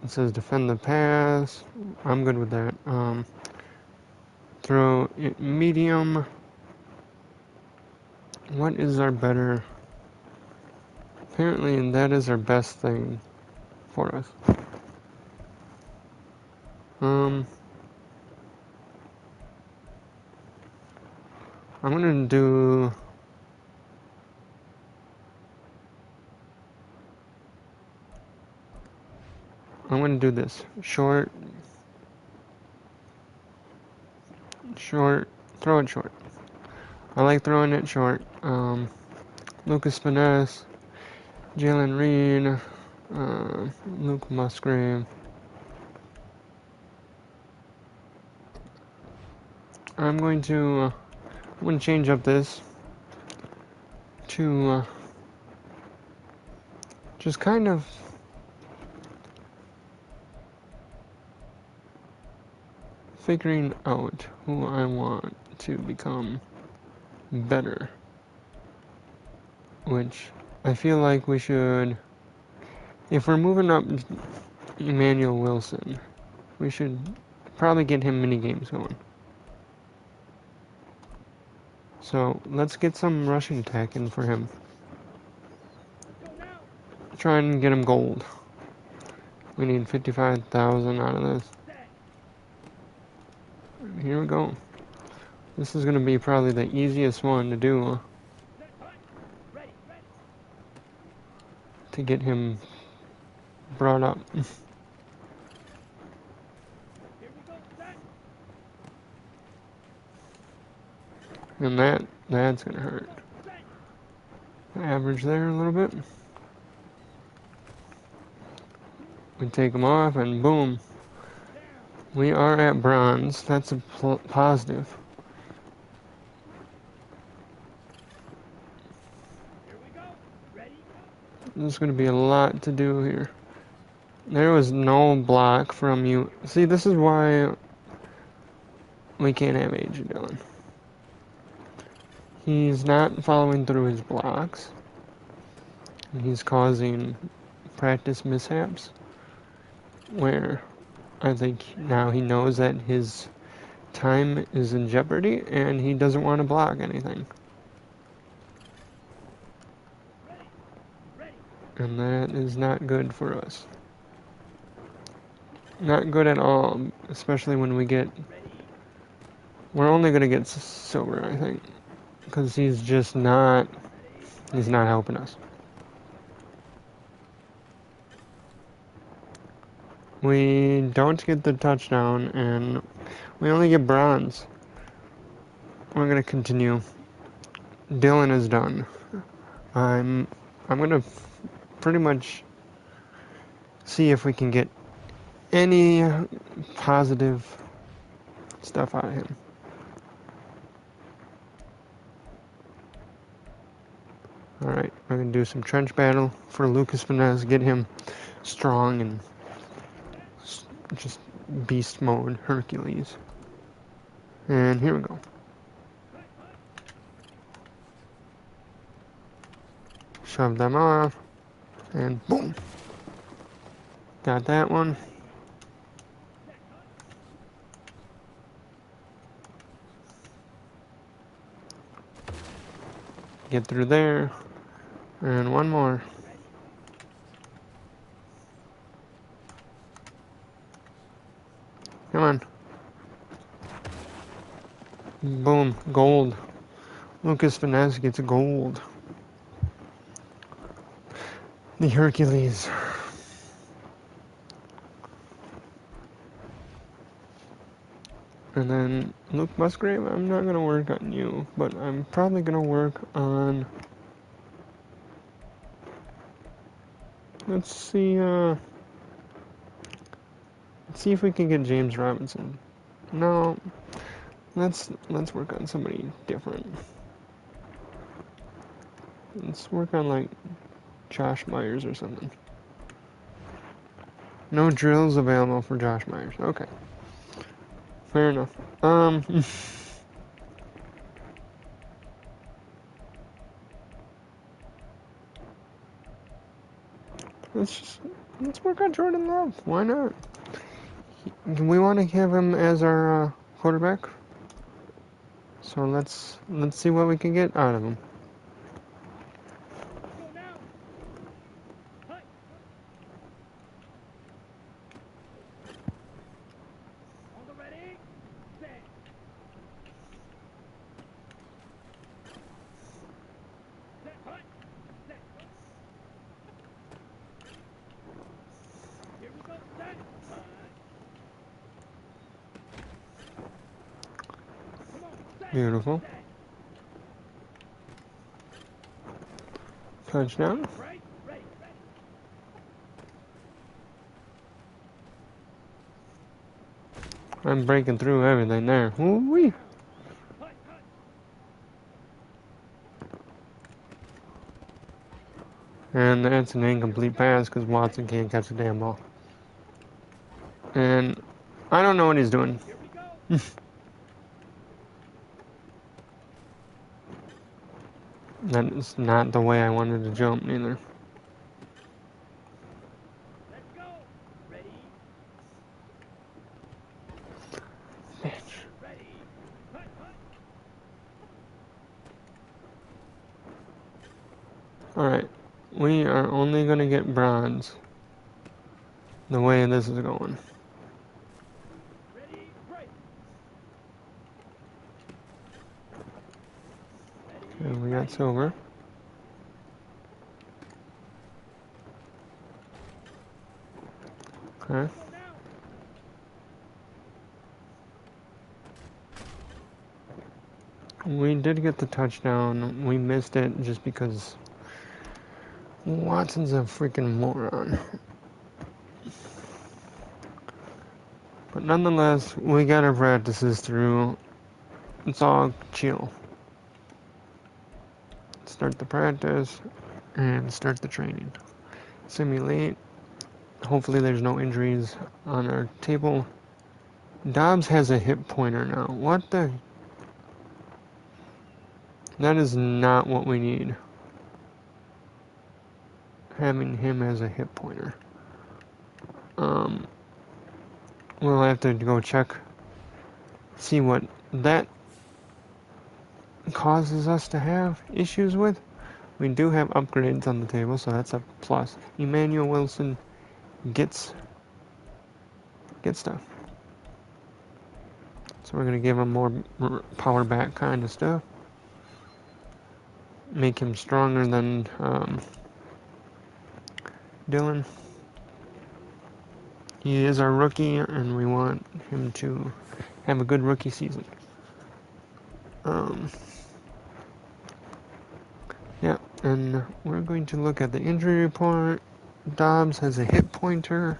it says defend the pass. I'm good with that. Throw it medium. What is our better? Apparently that is our best thing for us. I'm gonna do this. Short, throw it short. I like throwing it short. Lucas Finesse, Jalen Reed, Luke Musgrave. I'm going to change up this to just kind of figuring out who I want to become better, which I feel like we should, if we're moving up Emmanuel Wilson, we should probably get him mini games going. So let's get some rushing attack in for him. Try and get him gold. We need 55,000 out of this. Here we go. This is going to be probably the easiest one to do. To get him brought up. And that's going to hurt. Average there a little bit. We take him off and boom. We are at bronze. That's a positive. There's going to be a lot to do here. There was no block from you. See, this is why we can't have A.J. Dillon. He's not following through his blocks. He's causing practice mishaps. Where I think now he knows that his time is in jeopardy and he doesn't want to block anything. And that is not good for us. Not good at all, especially when we get... We're only going to get silver, I think. Because he's just not... He's not helping us. We don't get the touchdown, and we only get bronze. We're going to continue. Dylan is done. I'm going to pretty much see if we can get any positive stuff out of him. Alright, we're going to do some trench battle for Lucas Finesse, get him strong and just beast mode Hercules. And here we go. Shove them off, and boom. Got that one. Get through there. And one more. Come on. Boom. Gold. Lucas Finesse gets gold. The Hercules. And then Luke Musgrave, I'm not going to work on you, but I'm probably going to work on... Let's see if we can get James Robinson. No, let's work on somebody different. Let's work on like Josh Myers or something. No drills available for Josh Myers. Okay. Fair enough. Let's work on Jordan Love. Why not? We want to have him as our quarterback. So let's see what we can get out of him. Beautiful. Touchdown. I'm breaking through everything there. Woo-wee. And that's an incomplete pass because Watson can't catch the damn ball. And I don't know what he's doing. That is not the way I wanted to jump either. Alright, we are only going to get bronze the way this is going. And we got silver. Okay. We did get the touchdown. We missed it just because Watson's a freaking moron. But nonetheless, we got our practices through. It's all chill. Start the practice and start the training. Simulate. Hopefully there's no injuries on our table. Dobbs has a hip pointer now. What the? That is not what we need. Having him as a hip pointer. We'll have to go check, see what that causes us to have issues with. We do have upgrades on the table, so that's a plus. Emmanuel Wilson gets stuff. So we're going to give him more power back kind of stuff. Make him stronger than Dylan. He is our rookie, and we want him to have a good rookie season. Yeah, and we're going to look at the injury report. Dobbs has a hip pointer.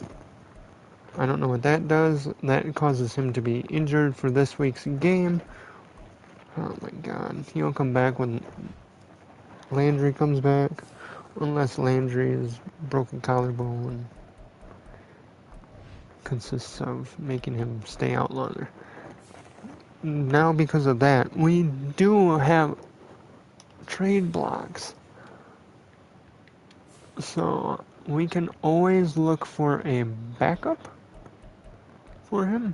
I don't know what that does. That causes him to be injured for this week's game. Oh my god. He'll come back when Landry comes back. Unless Landry is broken collarbone. Consists of making him stay out longer. Now because of that, we do have trade blocks. So we can always look for a backup for him.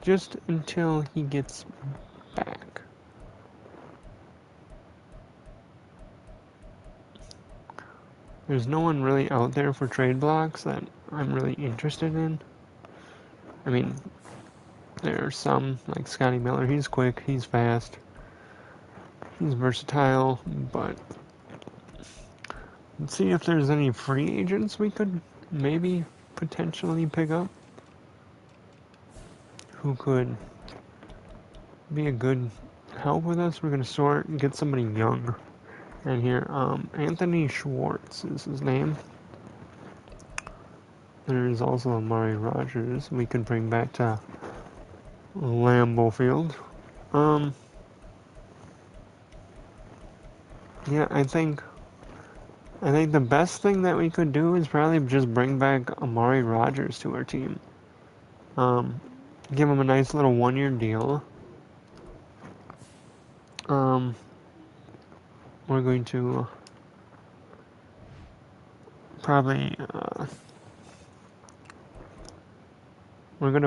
Just until he gets back. There's no one really out there for trade blocks that I'm really interested in. I mean, there are some, like Scotty Miller. He's quick, he's fast, he's versatile, but let's see if there's any free agents we could maybe potentially pick up who could be a good help with us. We're going to sort and get somebody young. And here, Anthony Schwartz is his name. There's also Amari Rogers we could bring back to Lambeau Field. Yeah, I think the best thing that we could do is probably just bring back Amari Rogers to our team. Give him a nice little 1-year deal. We're going to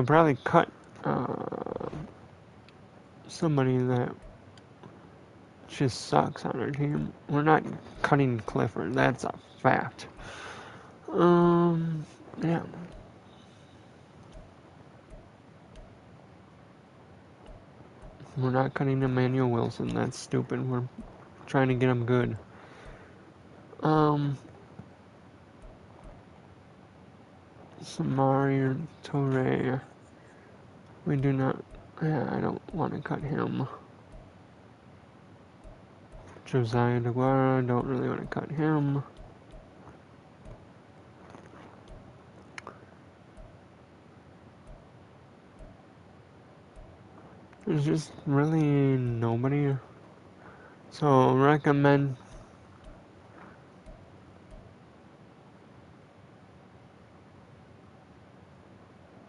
probably cut somebody that just sucks on our team. We're not cutting Clifford, that's a fact. Yeah. We're not cutting Emmanuel Wilson, that's stupid. We're trying to get him good. Samari Torre. We do not. Yeah, I don't want to cut him. Josiah DeGuara, don't really want to cut him. There's just really nobody. So recommend.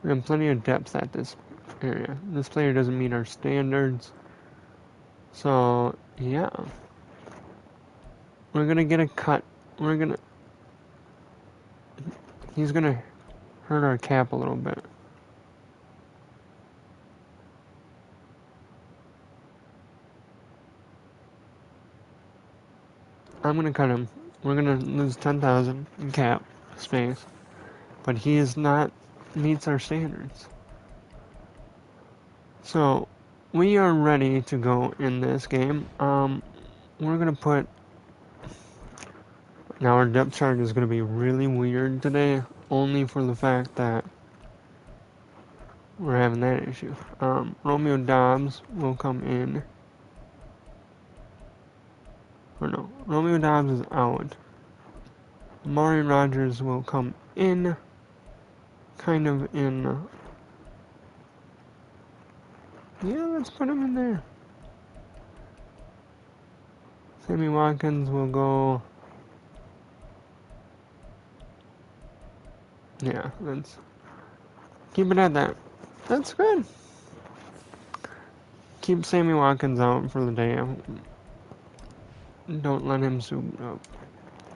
We have plenty of depth at this area. This player doesn't meet our standards. So yeah. We're gonna get a cut. He's gonna hurt our cap a little bit. I'm gonna cut him. We're gonna lose 10,000 in cap space, but he is not meets our standards. So we are ready to go in this game. We're gonna put. Now our depth chart is gonna be really weird today, only for the fact that we're having that issue. Romeo Dobbs will come in. Or no, Romeo Dobbs is out. Amari Rogers will come in, kind of in. Yeah, let's put him in there. Sammy Watkins will go. Yeah, let's keep it at that. That's good. Keep Sammy Watkins out for the day. Don't let him suit up.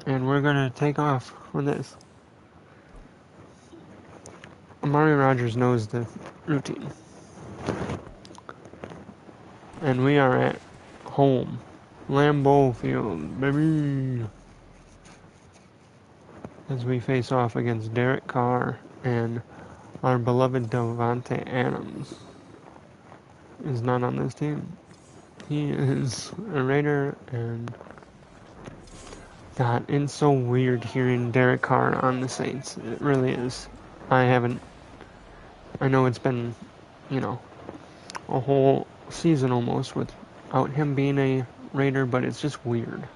And we're gonna take off with this. Amari Rogers knows the routine. And we are at home. Lambeau Field, baby. As we face off against Derek Carr and our beloved Davante Adams is not on this team. He is a Raider, and God, it's so weird hearing Derek Carr on the Saints. It really is. I know it's been, a whole season almost without him being a Raider, but it's just weird.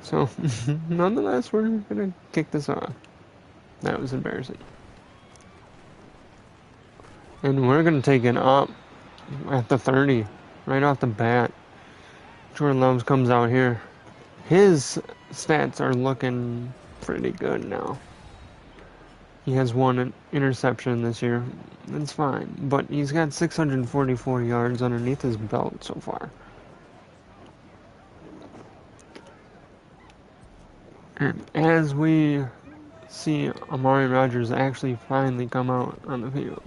So, nonetheless, we're gonna kick this off. That was embarrassing. And we're gonna take it up at the 30, right off the bat. Jordan Loves comes out here. His stats are looking pretty good now. He has one interception this year. That's fine. But he's got 644 yards underneath his belt so far. And as we see Amari Rogers actually finally come out on the field.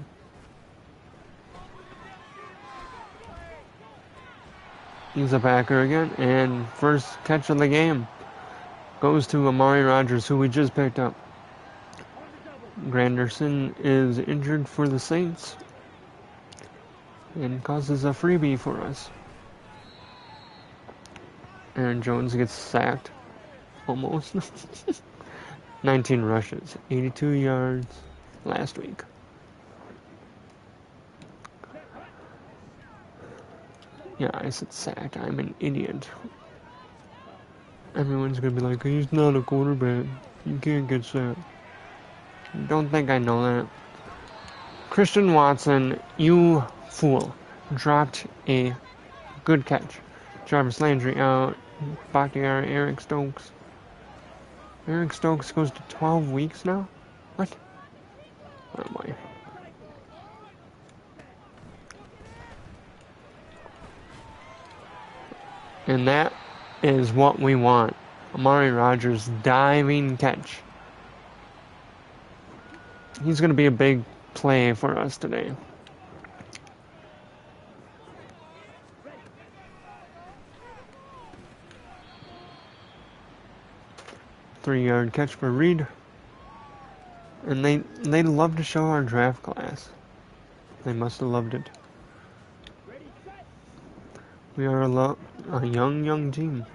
He's a backer again, and first catch of the game goes to Amari Rogers, who we just picked up. Granderson is injured for the Saints and causes a freebie for us. Aaron Jones gets sacked, almost. 19 rushes, 82 yards last week. Yeah, I said sacked. I'm an idiot. Everyone's gonna be like, he's not a quarterback. You can't get sacked. Don't think I know that. Christian Watson, you fool, dropped a good catch. Jarvis Landry out. Bakhtiari, Eric Stokes. Eric Stokes goes to 12 weeks now? What? Oh boy. And that is what we want. Amari Rogers diving catch. He's going to be a big play for us today. Three-yard catch for Reed. And they love to show our draft class. They must have loved it. We are a young team.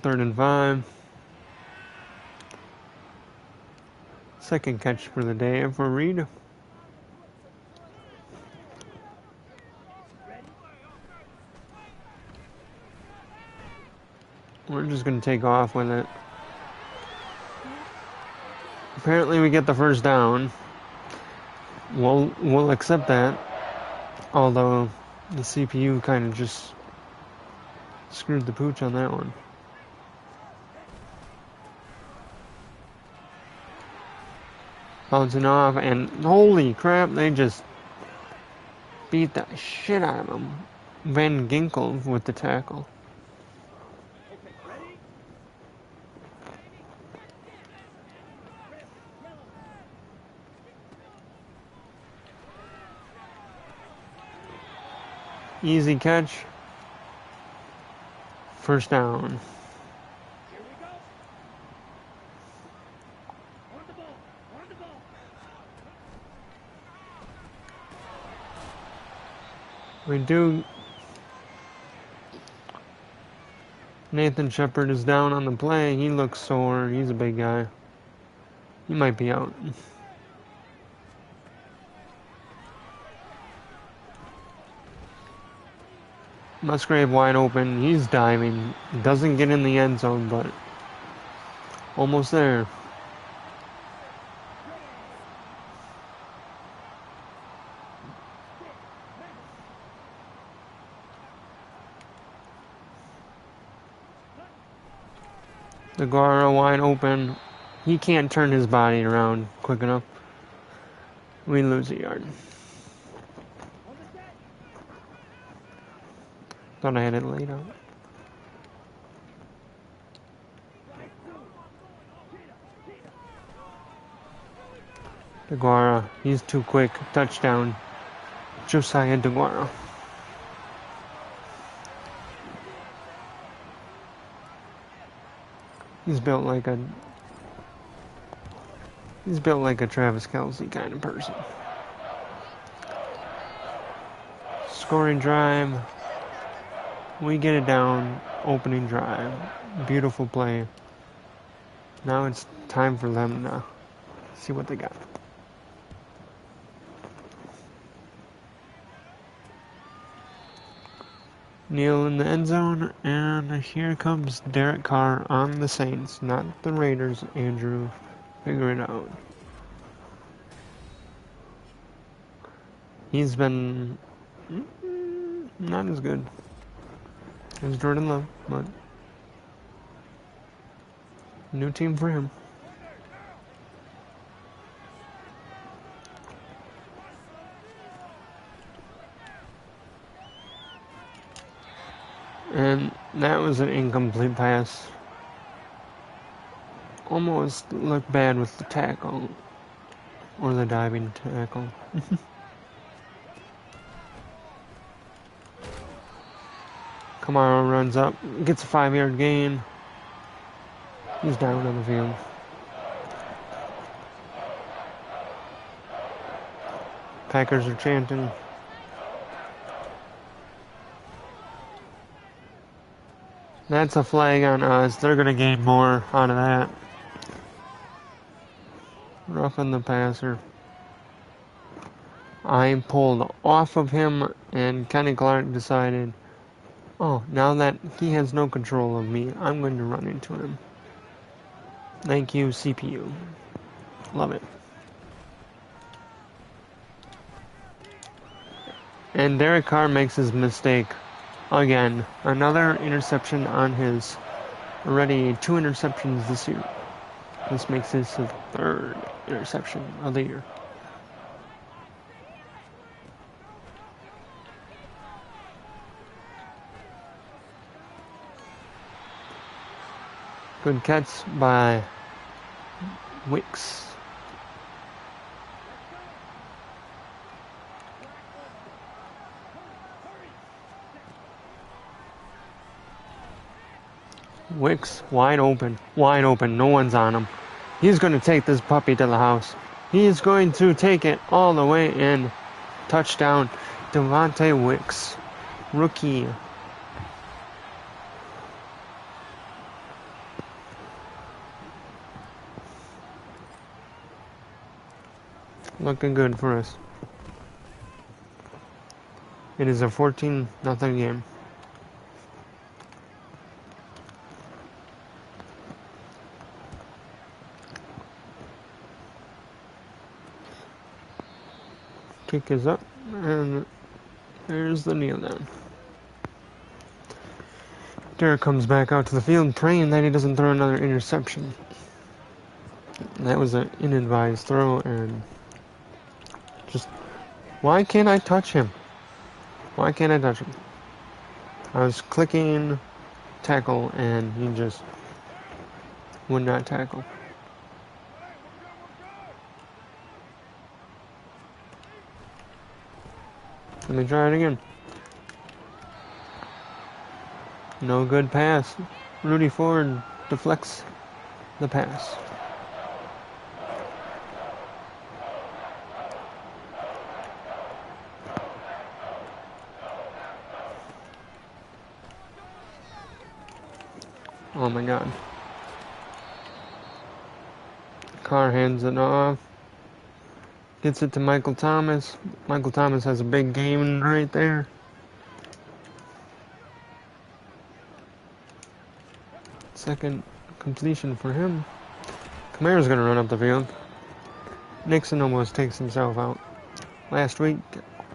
Third and 5. Second catch for the day for Reed. We're just going to take off with it. Apparently we get the first down. We'll accept that. Although the CPU kind of just screwed the pooch on that one. Bouncing off, and holy crap, they just beat the shit out of him. Van Ginkel with the tackle. Easy catch. First down. We do. Nathan Shepard is down on the play. He looks sore. He's a big guy. He might be out. Musgrave wide open. He's diving. Doesn't get in the end zone, but almost there. Deguara wide open. He can't turn his body around quick enough. We lose a yard. Thought I had it laid out. Deguara, he's too quick. Touchdown. Josiah Deguara. He's built like a Travis Kelce kind of person. Scoring drive. We get it down. Opening drive. Beautiful play. Now it's time for them to see what they got. Neal in the end zone, and here comes Derek Carr on the Saints, not the Raiders. Andrew, figure it out. He's been not as good as Jordan Love, but new team for him. And that was an incomplete pass. Almost looked bad with the tackle. Or the diving tackle. Kamara runs up, gets a 5-yard gain. He's down on the field. Packers are chanting. That's a flag on us. They're going to gain more out of that. Roughing the passer. I pulled off of him, and Kenny Clark decided, oh, now that he has no control of me, I'm going to run into him. Thank you, CPU. Love it. And Derek Carr makes his mistake. Again, another interception on his. Already 2 interceptions this year. This makes his 3rd interception of the year. Good catch by Wicks. Wicks, wide open, no one's on him. He's going to take this puppy to the house. He's going to take it all the way in. Touchdown, Devontae Wicks, rookie. Looking good for us. It is a 14-0 game. Kick is up, and there's the kneel down. Derek comes back out to the field, praying that he doesn't throw another interception. That was an inadvised throw, and just, why can't I touch him? Why can't I touch him? I was clicking tackle, and he just would not tackle. Let me try it again. No good pass. Rudy Ford deflects the pass. Oh my God. Carr hands it off. Gets it to Michael Thomas. Michael Thomas has a big game right there. Second completion for him. Kamara's going to run up the field. Nixon almost takes himself out. Last week,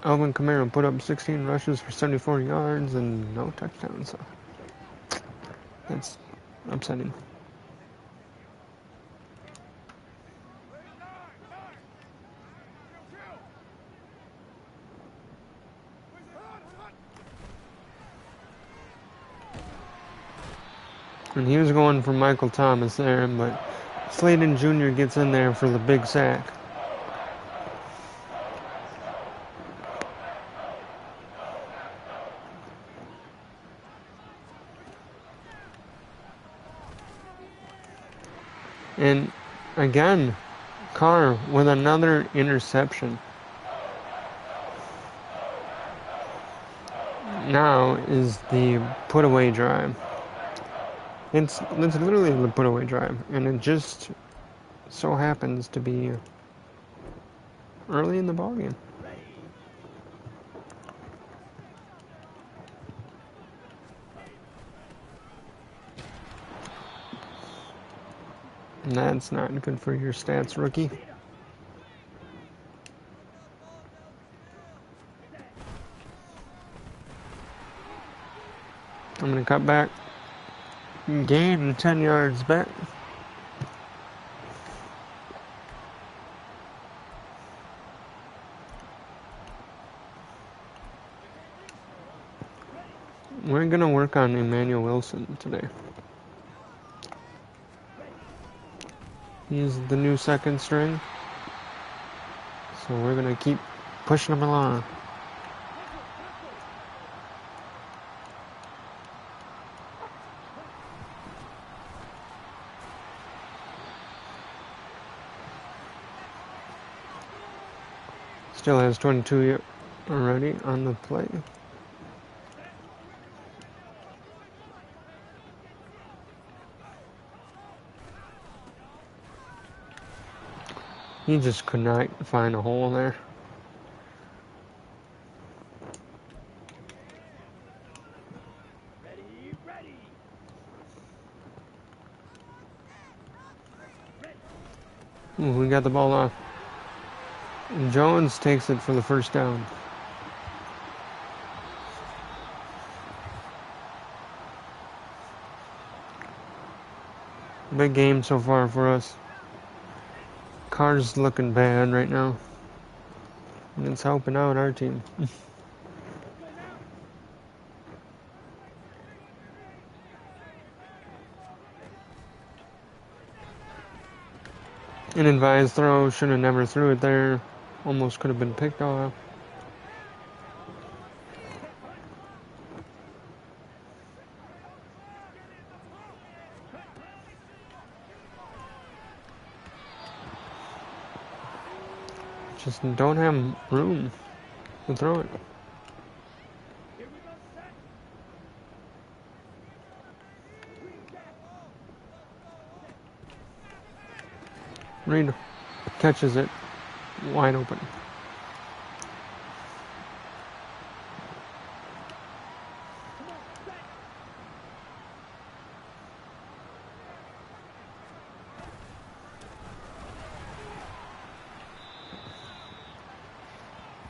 Alvin Kamara put up 16 rushes for 74 yards and no touchdowns. So that's upsetting. And he was going for Michael Thomas there, but Slayton Jr. gets in there for the big sack. And again, Carr with another interception. Now is the put-away drive. It's literally the put-away drive, and it just so happens to be early in the ballgame. And that's not good for your stats, rookie. I'm going to cut back. Gain 10 yards back. We're going to work on Emmanuel Wilson today. He's the new second string. So we're going to keep pushing him along. Still has 22 already on the play. He just could not find a hole there. Ooh, we got the ball off. And Jones takes it for the first down. Big game so far for us. Carr's looking bad right now. And it's helping out our team. An advised throw, should have never threw it there. Almost could have been picked off. Just don't have room to throw it. Reed catches it wide open.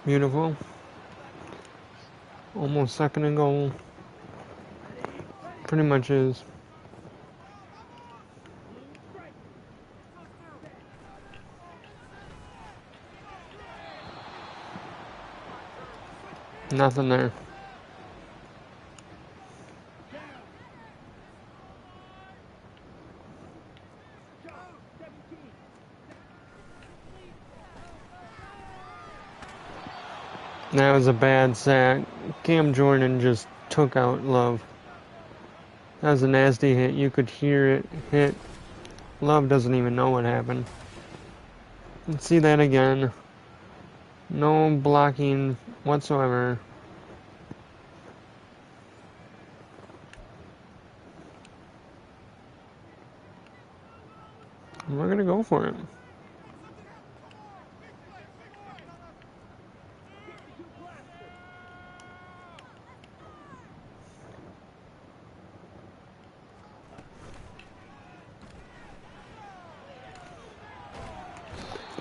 Beautiful. Almost second and goal. Pretty much is. Nothing there. That was a bad sack. Cam Jordan just took out Love. That was a nasty hit. You could hear it hit. Love doesn't even know what happened. Let's see that again. No blocking whatsoever. We're going to go for it.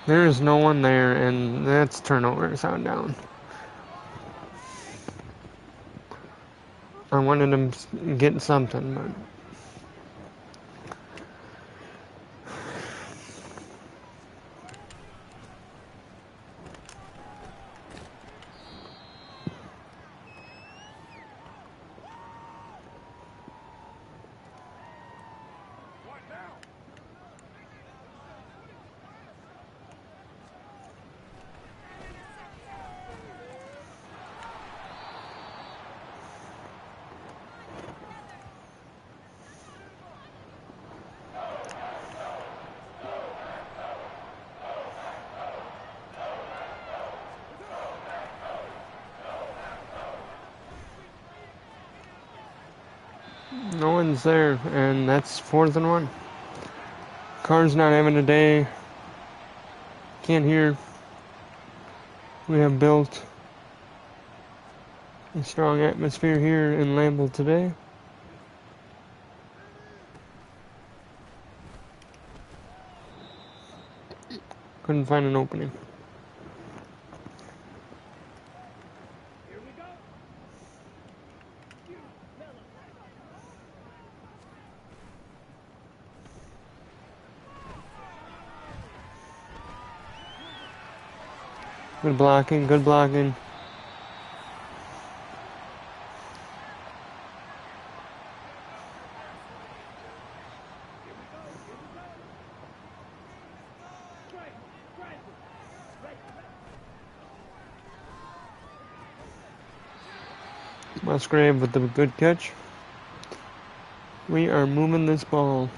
There is no one there, and that's turnover sound down. I wanted him to get something, but no one's there, and that's 4th and 1. Car's not having a day. Can't hear. We have built a strong atmosphere here in Lambeau today. Couldn't find an opening. Good blocking, good blocking. Musgrave with the good catch. We are moving this ball.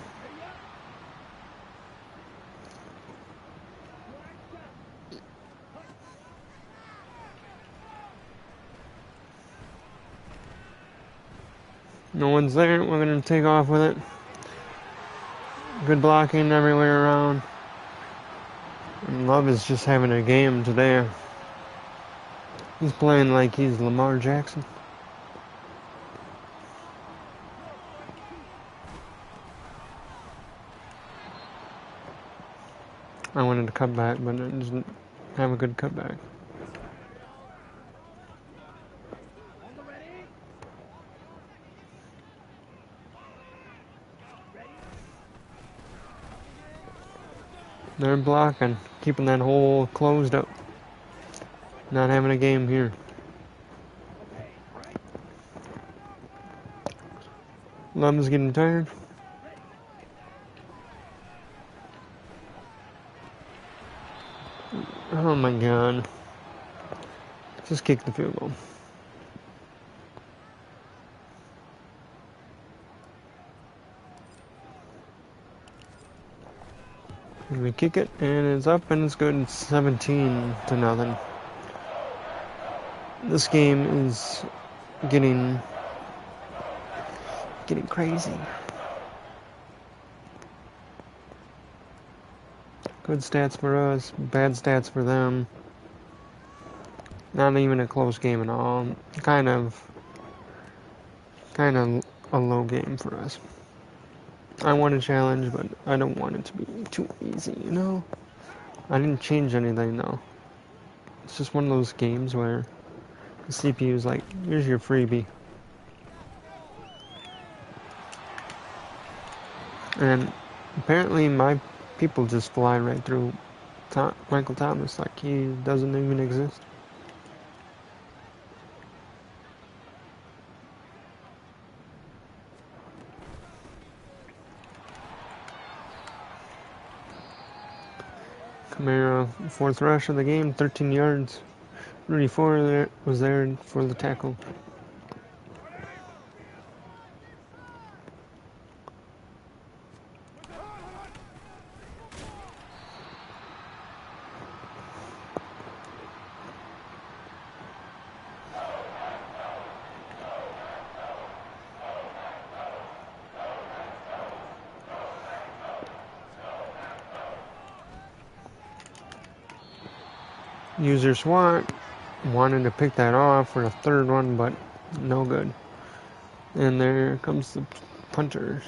No one's there. We're going to take off with it. Good blocking everywhere around. And Love is just having a game today. He's playing like he's Lamar Jackson. I wanted to cut back, but it doesn't have a good cutback. They're blocking, keeping that hole closed up. Not having a game here. Love is getting tired. Oh my god. Just kick the field goal. We kick it, and it's up, and it's good. It's 17-0. This game is getting crazy. Good stats for us, bad stats for them. Not even a close game at all. Kind of a low game for us. I want a challenge, but I don't want it to be too easy, you know? I didn't change anything though. It's just one of those games where the CPU is like, here's your freebie. And apparently my people just fly right through Michael Thomas like he doesn't even exist. Kamara, fourth rush of the game, 13 yards. Rudy Ford was there for the tackle. User SWAT wanted to pick that off for a third one, but no good. And there comes the punters.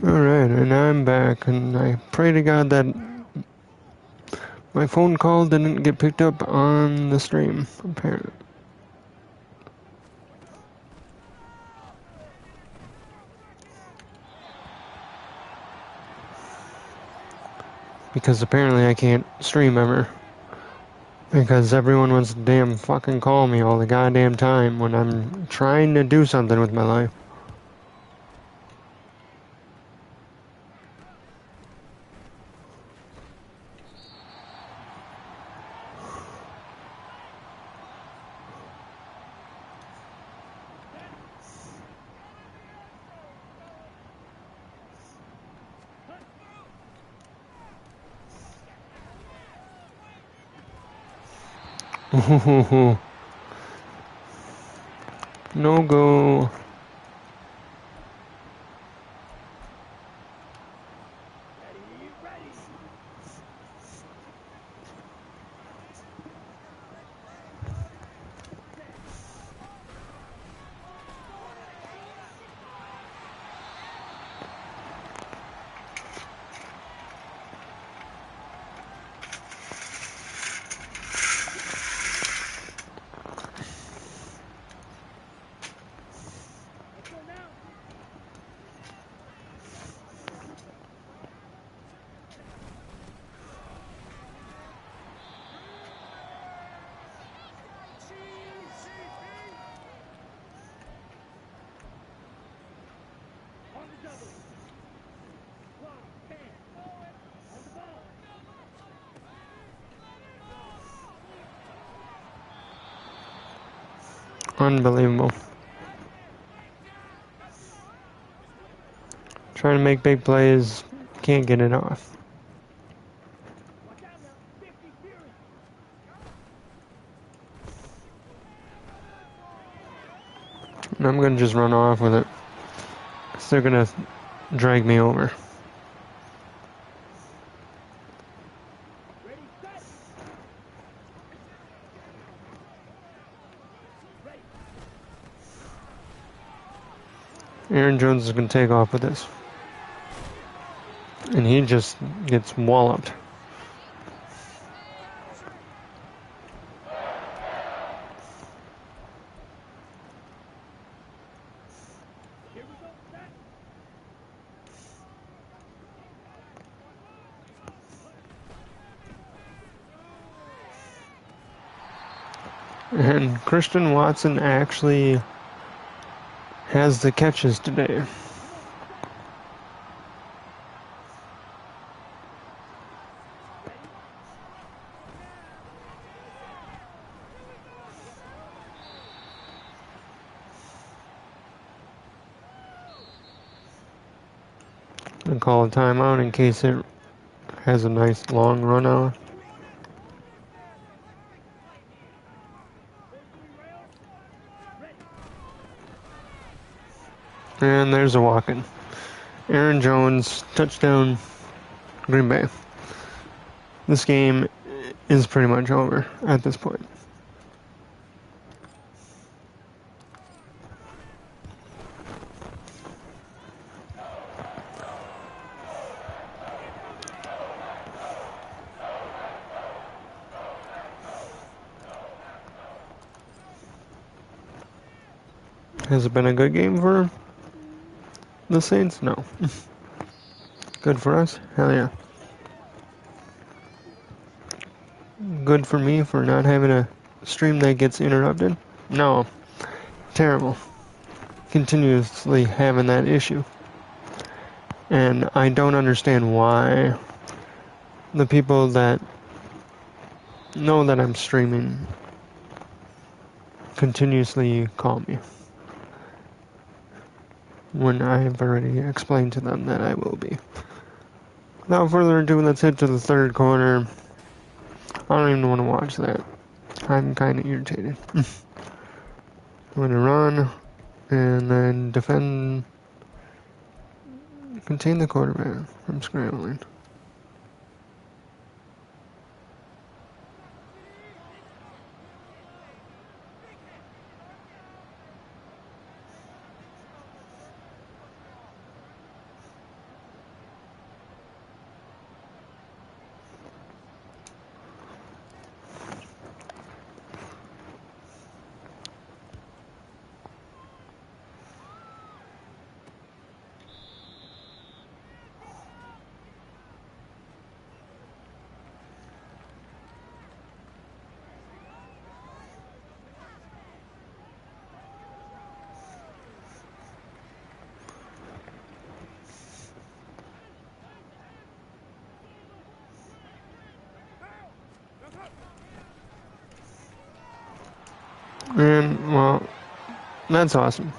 Alright, and I'm back, and I pray to God that my phone call didn't get picked up on the stream, apparently. Because apparently I can't stream ever. Because everyone wants to damn fucking call me all the goddamn time when I'm trying to do something with my life. No go. Unbelievable. Trying to make big plays, can't get it off. And I'm going to just run off with it. They're going to drag me over. Aaron Jones is going to take off with this. And he just gets walloped. And Christian Watson actually has the catches today. And call a timeout in case it has a nice long run out. And there's a walk-in. Aaron Jones, touchdown, Green Bay. This game is pretty much over at this point. Has it been a good game for the Saints? No. Good for us? Hell yeah. Good for me for not having a stream that gets interrupted? No. Terrible. Continuously having that issue. And I don't understand why the people that know that I'm streaming continuously call me when I've already explained to them that I will be. Without further ado, let's head to the third quarter. I don't even want to watch that. I'm kind of irritated. I'm going to run and then defend, contain the quarterback from scrambling. And, well, that's awesome.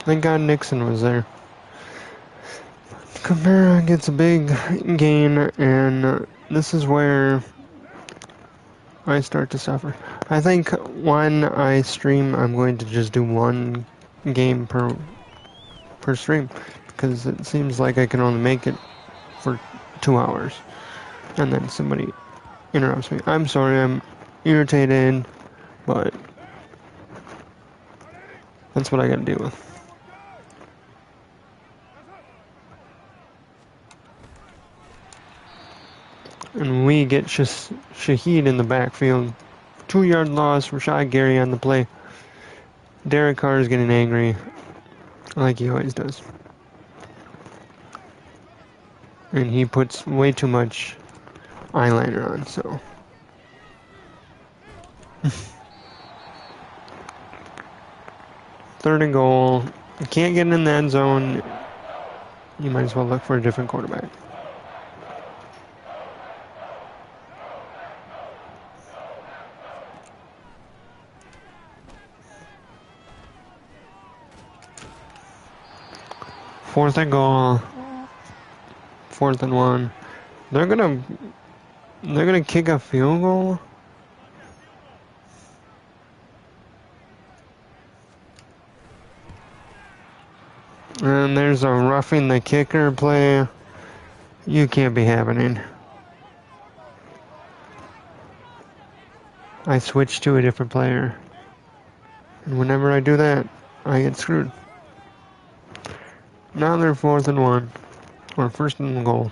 Thank God Nixon was there. Camara gets a big gain, and this is where I start to suffer. I think when I stream, I'm going to just do one game per stream, because it seems like I can only make it for 2 hours, and then somebody interrupts me. I'm sorry, I'm irritated, but that's what I gotta deal with. And we get Shaheed in the backfield. 2-yard loss, Rashad Gary on the play. Derek Carr is getting angry, like he always does. And he puts way too much eyeliner on, so. Third and goal. You can't get in the end zone. You might as well look for a different quarterback. 4th and goal. 4th and 1. They're gonna kick a field goal. And there's a roughing the kicker play. You can't be happening. I switched to a different player. And whenever I do that, I get screwed. Now they're 4th and 1. Or 1st and goal.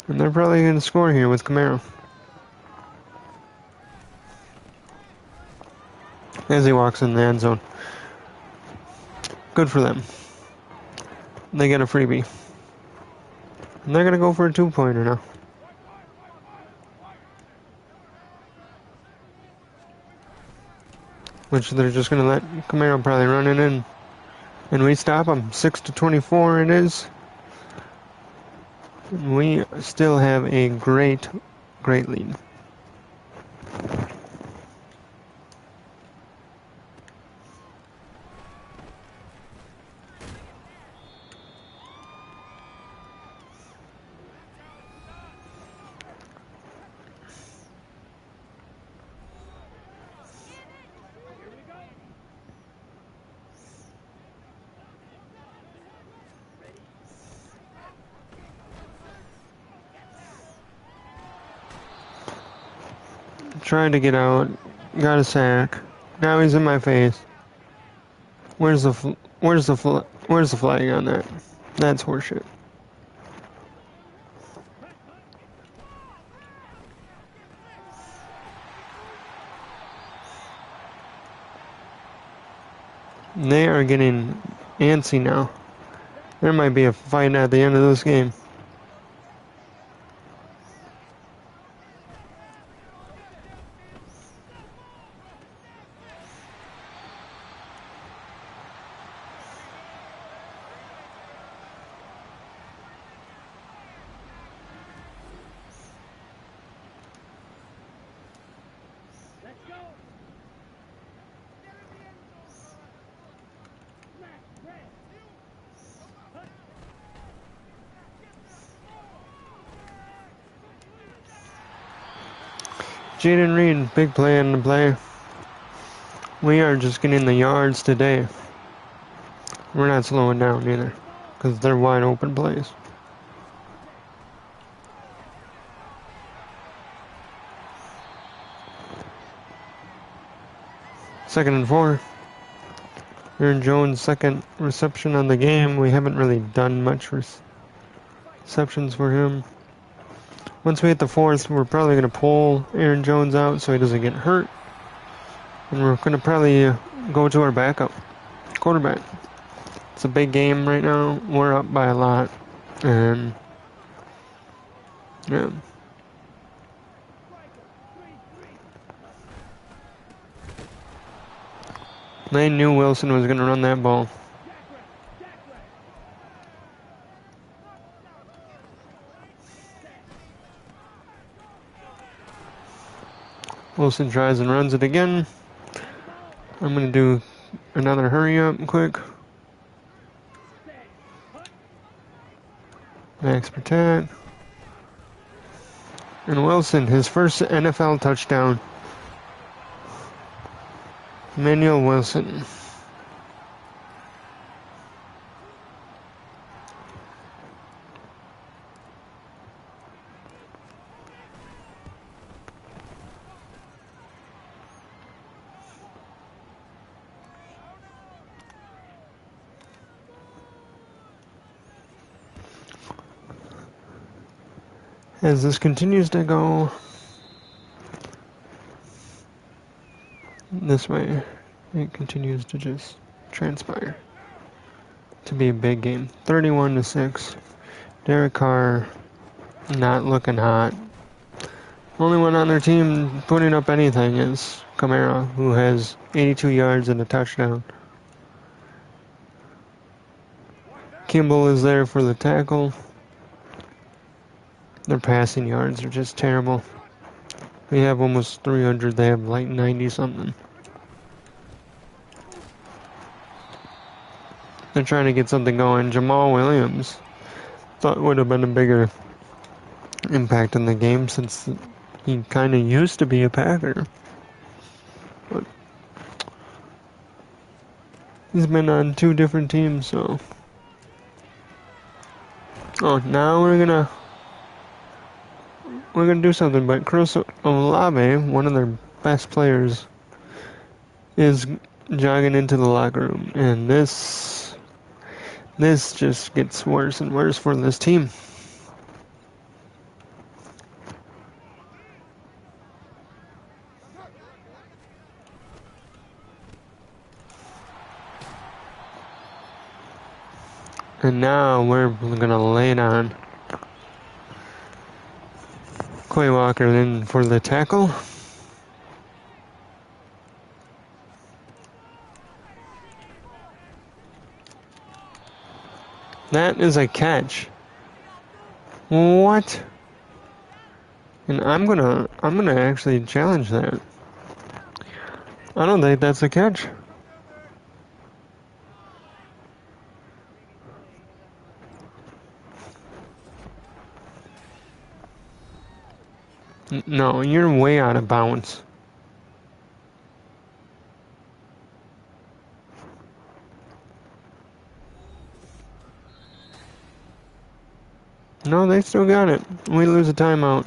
And they're probably going to score here with Camaro. As he walks in the end zone. Good for them. They get a freebie. And they're going to go for a 2-pointer now. Which they're just going to let Camaro probably run it in. And we stop them. 6-24 it is. And we still have a great lead. Trying to get out, got a sack. Now he's in my face. Where's the flag on that? That's horseshit. They are getting antsy now. There might be a fight at the end of this game. Jaden Reed, big play in the play. We are just getting the yards today. We're not slowing down either, because they're wide open plays. Second and 4. Aaron Jones' second reception on the game. We haven't really done much receptions for him. Once we hit the 4th, we're probably going to pull Aaron Jones out so he doesn't get hurt. And we're going to probably go to our backup quarterback. It's a big game right now. We're up by a lot. And, yeah. They knew Wilson was going to run that ball. Wilson tries and runs it again. I'm going to do another hurry up quick. Max protect. And Wilson, his first NFL touchdown. Emmanuel Wilson. As this continues to go this way, it continues to just transpire to be a big game. 31-6. Derek Carr not looking hot. Only one on their team putting up anything is Camara, who has 82 yards and a touchdown. Kimball is there for the tackle. Their passing yards are just terrible. We have almost 300. They have like 90 something. They're trying to get something going. Jamal Williams thought would have been a bigger impact in the game since he kind of used to be a Packer. But he's been on 2 different teams, so. Oh, now we're gonna do something, but Chris Olave, one of their best players, is jogging into the locker room, and this just gets worse and worse for this team. And now we're gonna lay it on. Quay Walker in for the tackle. That is a catch. What? And I'm gonna actually challenge that. I don't think that's a catch. No, you're way out of bounds. No, they still got it. We lose a timeout.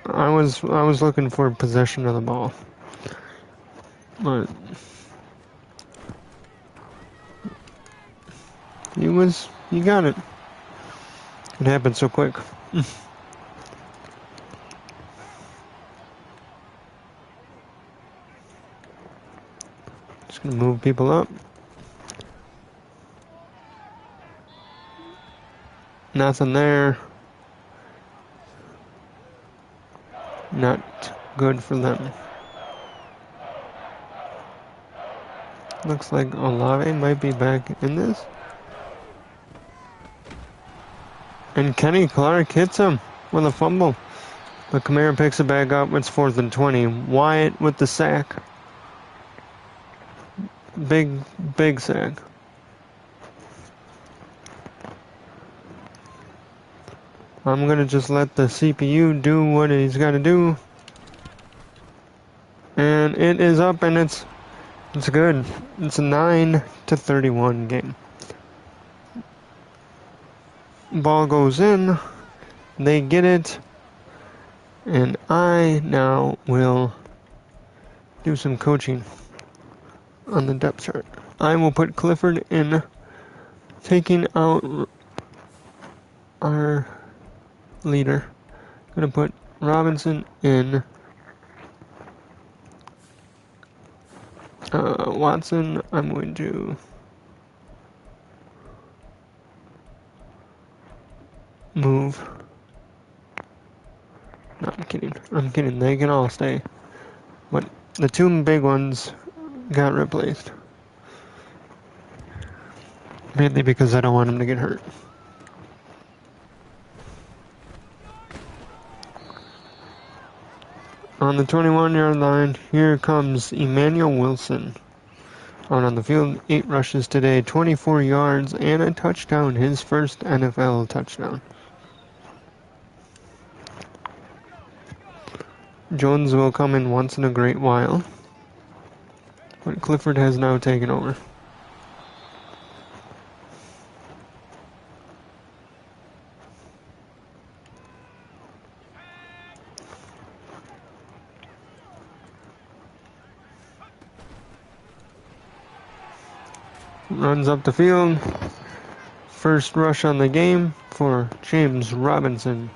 I was looking for possession of the ball. But you got it. It happened so quick. Just gonna move people up. Nothing there. Not good for them. Looks like Olave might be back in this. And Kenny Clark hits him with a fumble. But Kamara picks it back up. It's 4th and 20. Wyatt with the sack. Big sack. I'm going to just let the CPU do what he's got to do. And it is up, and it's good. It's a 9-31 game. Ball goes in. They get it. And I now will do some coaching on the depth chart. I will put Clifford in, taking out our leader. I'm going to put Robinson in. Watson, I'm going to move. No, I'm kidding. They can all stay. But the 2 big ones got replaced. Mainly because I don't want them to get hurt. On the 21-yard line, here comes Emmanuel Wilson. Out on the field, 8 rushes today, 24 yards, and a touchdown. His first NFL touchdown. Jones will come in once in a great while. But Clifford has now taken over. Runs up the field. First rush on the game for James Robinson.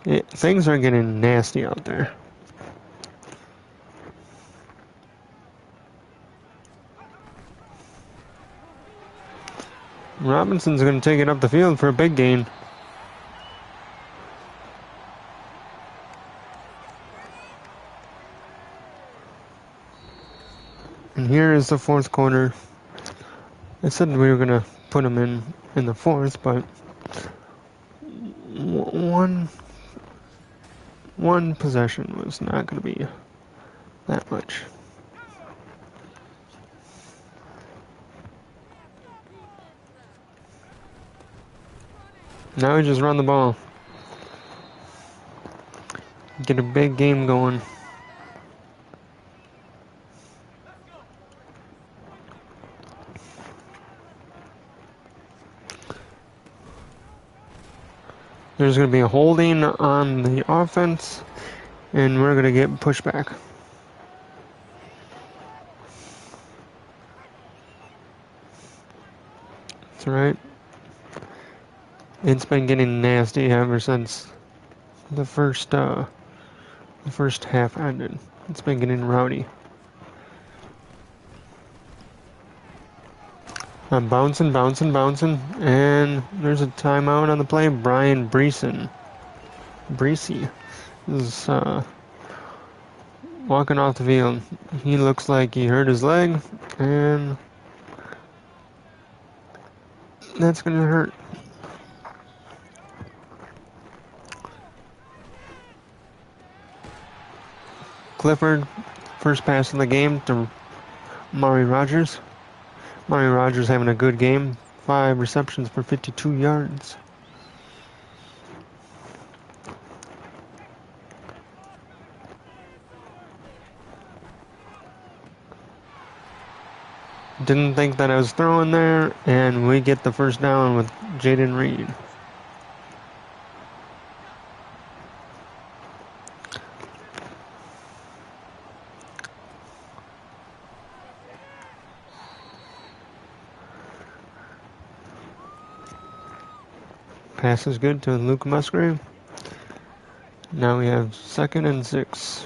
Things are getting nasty out there. Robinson's going to take it up the field for a big gain. And here is the 4th quarter. I said we were going to put him in the 4th, but one possession was not going to be that much. Now we just run the ball. Get a big game going. There's going to be a holding on the offense, and we're going to get pushed back. That's right. It's been getting nasty ever since the first half ended. It's been getting rowdy. I'm bouncing, and there's a timeout on the play. Brian Breesy is walking off the field. He looks like he hurt his leg, and that's gonna hurt. Clifford, first pass of the game to Mari Rogers. Mari Rogers having a good game. 5 receptions for 52 yards. Didn't think that I was throwing there, and we get the first down with Jaden Reed. Pass is good to Luke Musgrave. Now we have 2nd and 6.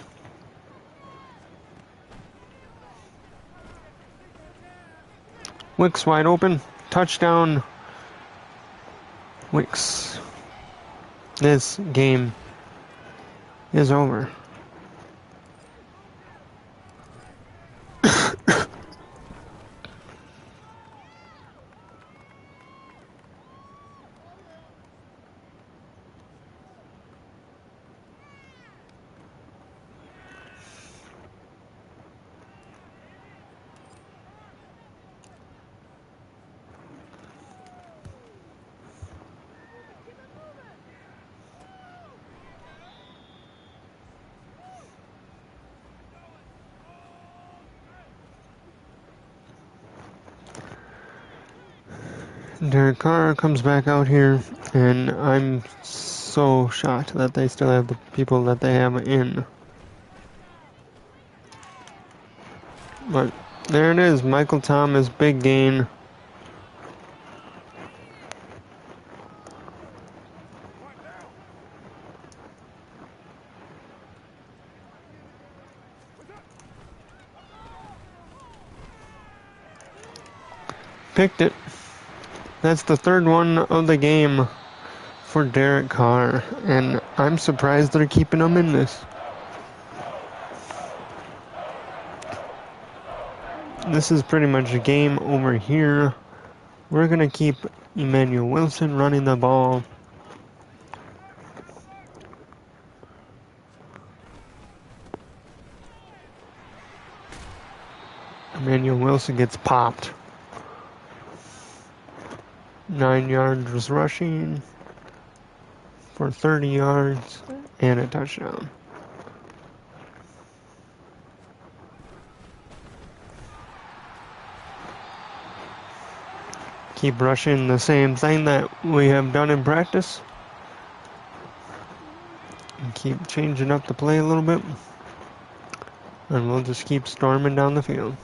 Wicks wide open. Touchdown. Wicks. This game is over. Derek Carr comes back out here, and I'm so shocked that they still have the people that they have in. But there it is, Michael Thomas, big gain. Picked it. That's the 3rd one of the game for Derek Carr, and I'm surprised they're keeping him in this. This is pretty much a game over here. We're going to keep Emmanuel Wilson running the ball. Emmanuel Wilson gets popped. 9 yards rushing for 30 yards and a touchdown. Keep rushing the same thing that we have done in practice. And keep changing up the play a little bit. And we'll just keep storming down the field.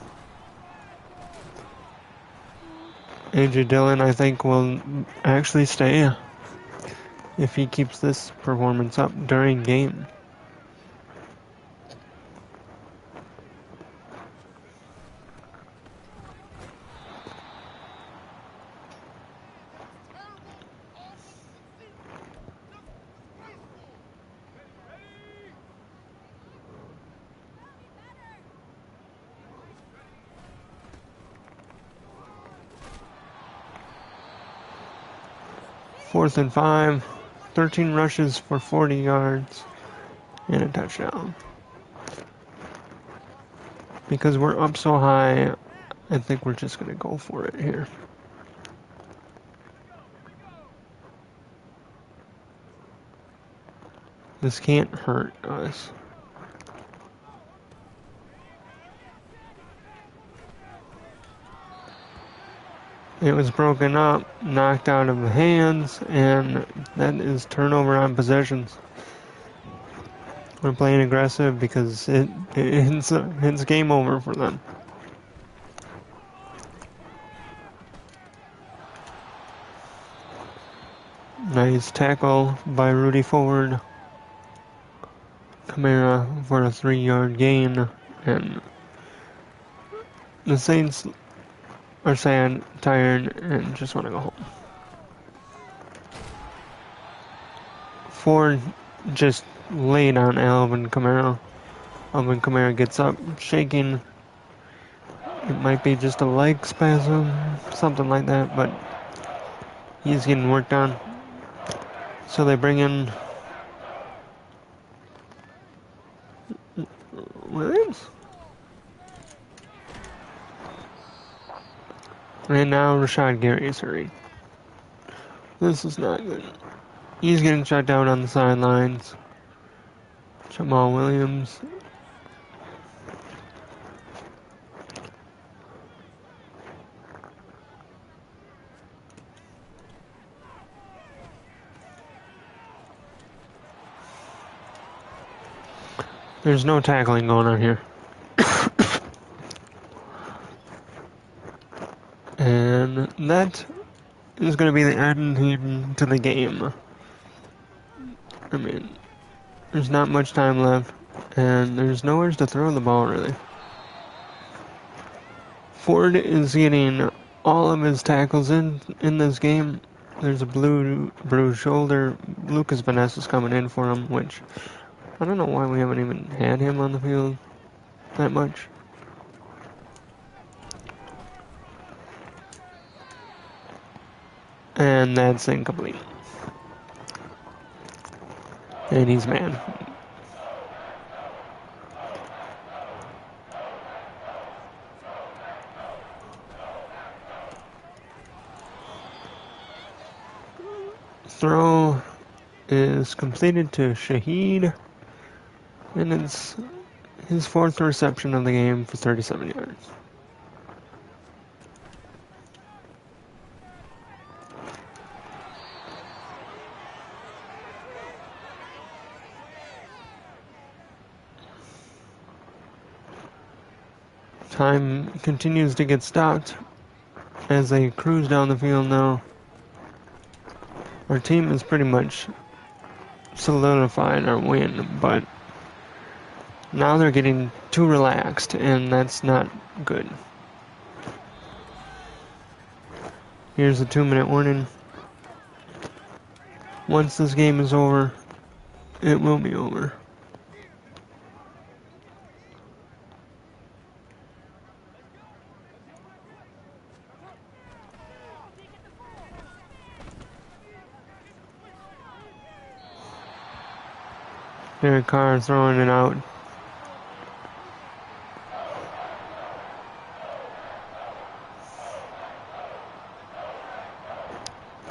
A.J. Dillon, I think, will actually stay if he keeps this performance up during game. Fourth and 5, 13 rushes for 40 yards and a touchdown. Because we're up so high, I think we're just going to go for it here. This can't hurt us. It was broken up, knocked out of the hands, and that is turnover on possessions. We're playing aggressive because it's game over for them. Nice tackle by Rudy Ford. Kamara for a 3-yard gain, and the Saints are sad, tired, and just want to go home. Ford just laid on Alvin Kamara. Alvin Kamara gets up, shaking. It might be just a leg spasm, something like that, but he's getting worked on. So they bring in Williams. And now Rashad Gary is hurting. This is not good. He's getting shut down on the sidelines. Jamal Williams. There's no tackling going on here. And that is going to be the end to the game. I mean, there's not much time left, and there's nowhere to throw the ball, really. Ford is getting all of his tackles in this game. There's a bruised shoulder. Lucas Vanessa is coming in for him, which I don't know why we haven't even had him on the field that much. And that's incomplete. And he's mad. Throw is completed to Shaheed. And it's his 4th reception of the game for 37 yards. Time continues to get stopped as they cruise down the field now. Our team is pretty much solidified our win, but now they're getting too relaxed, and that's not good. Here's a 2-minute warning. Once this game is over, it will be over. Derek Carr throwing it out.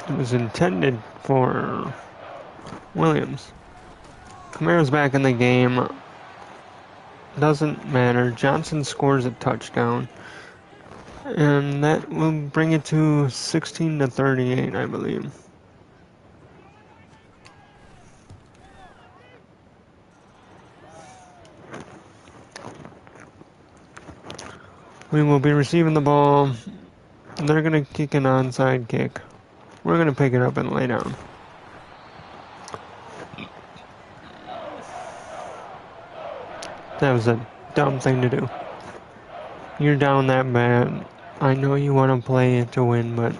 It was intended for Williams. Kamara's back in the game. Doesn't matter. Johnson scores a touchdown. And that will bring it to 16-38, I believe. We will be receiving the ball. They're going to kick an onside kick. We're going to pick it up and lay down. That was a dumb thing to do. You're down that bad. I know you want to play it to win, but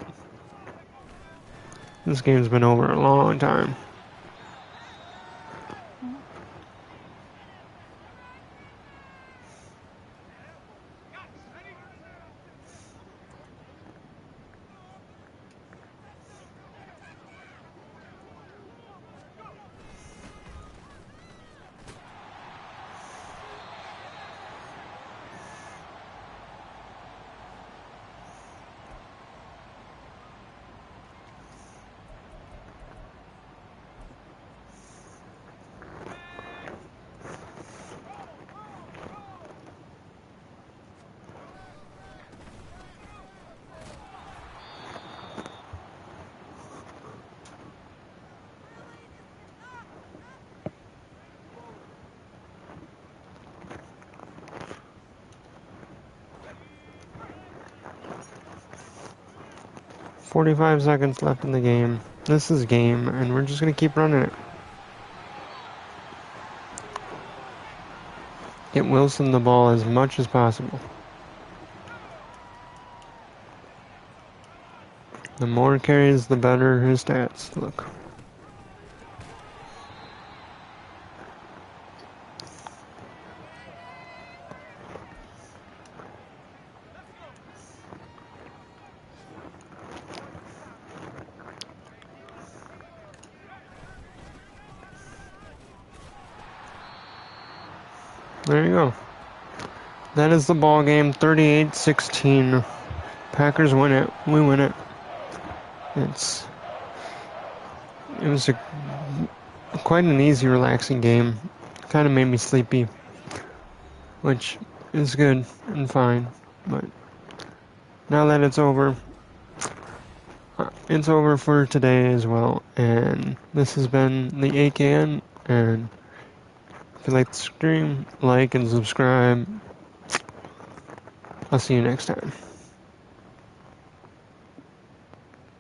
this game's been over a long time. 45 seconds left in the game. This is game, and we're just going to keep running it. Get Wilson the ball as much as possible. The more carries, the better his stats look. There you go. That is the ball game, 38-16. Packers win it. We win it. It was quite an easy, relaxing game. Kind of made me sleepy, which is good and fine. But now that it's over for today as well. And this has been the AKN. And if you like the stream, like and subscribe. I'll see you next time.